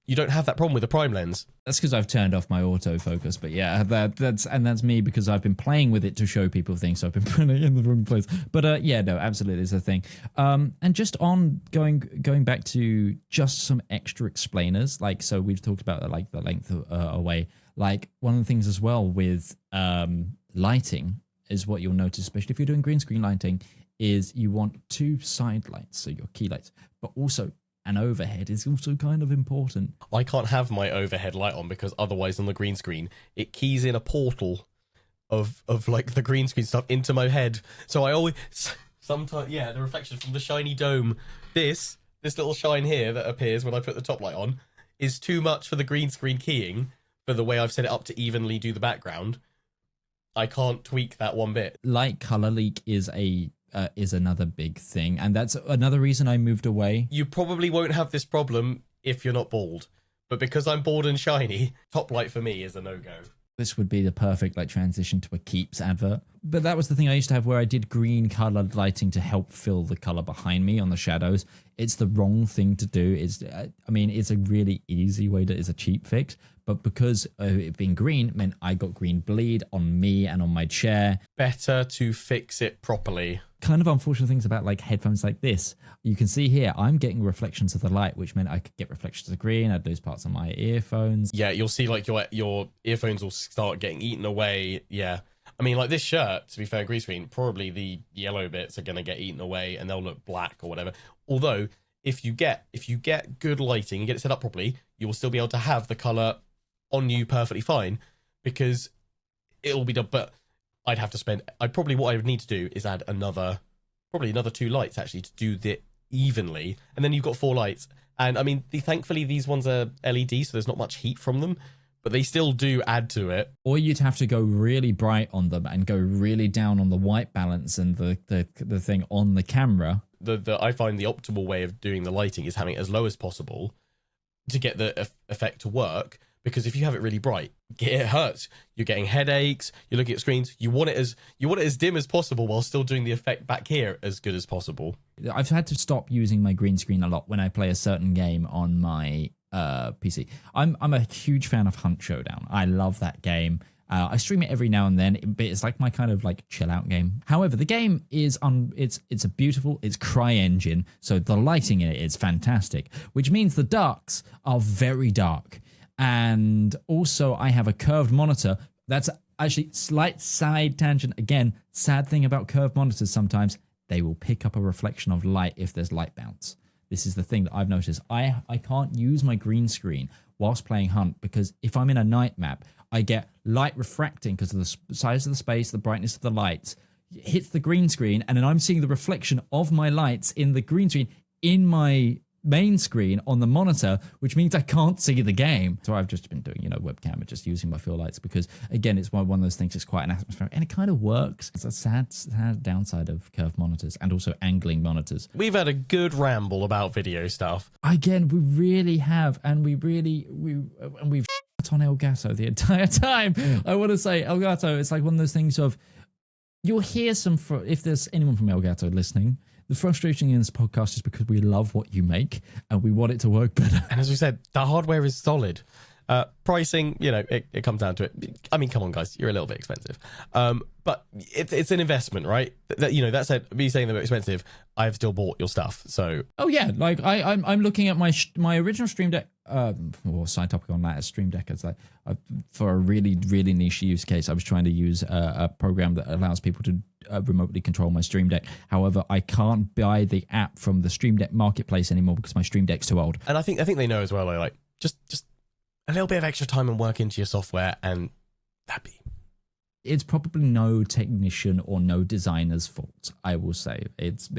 You don't have that problem with the prime lens. That's because I've turned off my autofocus. But yeah, that's me because I've been playing with it to show people things. So I've been putting it in the wrong place. But yeah, no, absolutely, it's a thing. And just on going back to just some extra explainers, like, so we've talked about like the length away. Like, one of the things as well with lighting is what you'll notice, especially if you're doing green screen lighting, is you want two side lights, so your key lights, but also an overhead is also kind of important. I can't have my overhead light on because otherwise on the green screen, it keys in a portal of like the green screen stuff into my head. So I always, sometimes, yeah, the reflection from the shiny dome, this little shine here that appears when I put the top light on is too much for the green screen keying for the way I've set it up to evenly do the background. I can't tweak that one bit. Light color leak is a is another big thing. And that's another reason I moved away. You probably won't have this problem if you're not bald. But because I'm bald and shiny, top light for me is a no-go. This would be the perfect like transition to a Keeps advert. But that was the thing I used to have where I did green colored lighting to help fill the color behind me on the shadows. It's the wrong thing to do. I mean, it's a really easy way it's a cheap fix. But because it being green meant I got green bleed on me and on my chair. Better to fix it properly. Kind of unfortunate things about like headphones like this. You can see here, I'm getting reflections of the light, which meant I could get reflections of green. I'd lose parts of my earphones. Yeah, you'll see like your earphones will start getting eaten away. Yeah. I mean, like this shirt, to be fair, green screen, probably the yellow bits are going to get eaten away and they'll look black or whatever. Although, if you get good lighting and get it set up properly, you will still be able to have the color on you perfectly fine because it'll be done. But what I would need to do is add probably another 2 lights actually to do it evenly. And then you've got 4 lights. And I mean, thankfully these ones are LED, so there's not much heat from them. But they still do add to it. Or you'd have to go really bright on them and go really down on the white balance and the thing on the camera. I find the optimal way of doing the lighting is having it as low as possible to get the effect to work. Because if you have it really bright, it hurts. You're getting headaches. You're looking at screens. You want it as dim as possible while still doing the effect back here as good as possible. I've had to stop using my green screen a lot when I play a certain game on my PC. I'm a huge fan of Hunt Showdown. I love that game. I stream it every now and then, but it's like my kind of like chill out game. However, the game is it's a beautiful, it's CryEngine, so the lighting in it is fantastic, which means the darks are very dark. And also I have a curved monitor. That's actually slight side tangent. Again, sad thing about curved monitors, sometimes they will pick up a reflection of light if there's light bounce. This is the thing that I've noticed. I can't use my green screen whilst playing Hunt because if I'm in a night map, I get light refracting because of the size of the space, the brightness of the lights. It hits the green screen and then I'm seeing the reflection of my lights in the green screen in my main screen on the monitor, which means I can't see the game. So I've just been doing, webcam and just using my fill lights because, again, it's one of those things, it's quite an atmosphere and it kind of works. It's a sad downside of curved monitors and also angling monitors. We've had a good ramble about video stuff. Again, we really have, and we've on Elgato the entire time. I want to say Elgato, it's like one of those things of, you'll hear if there's anyone from Elgato listening, the frustration in this podcast is because we love what you make and we want it to work better. And as we said, the hardware is solid. Pricing, it comes down to it. I mean, come on, guys, you're a little bit expensive. But it's an investment, right? That said, me saying they're expensive, I've still bought your stuff. So yeah, like I'm looking at my original Stream Deck. Side topic on that is Stream Deck. It's like for a really really niche use case, I was trying to use a program that allows people to remotely control my Stream Deck. However, I can't buy the app from the Stream Deck marketplace anymore because my Stream Deck's too old. And I think they know as well. Like just a little bit of extra time and work into your software, and happy. It's probably no technician or no designer's fault, I will say. It's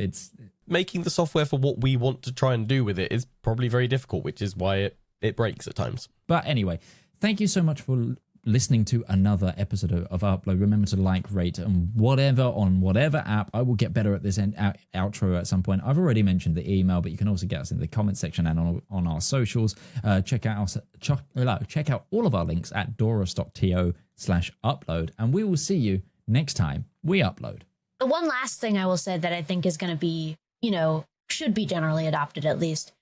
making the software for what we want to try and do with it is probably very difficult, which is why it breaks at times. But anyway, thank you so much for listening to another episode of Upload. Remember to like, rate, and whatever on whatever app. I will get better at this outro at some point. I've already mentioned the email, but you can also get us in the comment section and on our socials. Check out all of our links at doros.to/upload, and we will see you next time we upload. The one last thing I will say that I think is going to be, should be generally adopted at least,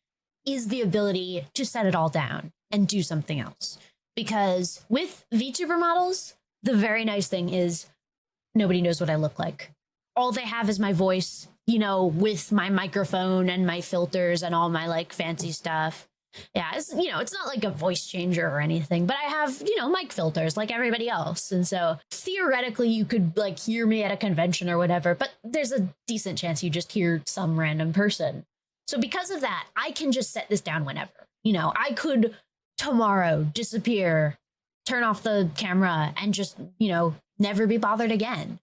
is the ability to set it all down and do something else. Because with VTuber models, the very nice thing is nobody knows what I look like. All they have is my voice, with my microphone and my filters and all my fancy stuff. Yeah, it's not like a voice changer or anything, but I have, mic filters like everybody else. And so theoretically you could hear me at a convention or whatever, but there's a decent chance you just hear some random person. So because of that, I can just set this down whenever. I could tomorrow disappear, turn off the camera and just, never be bothered again.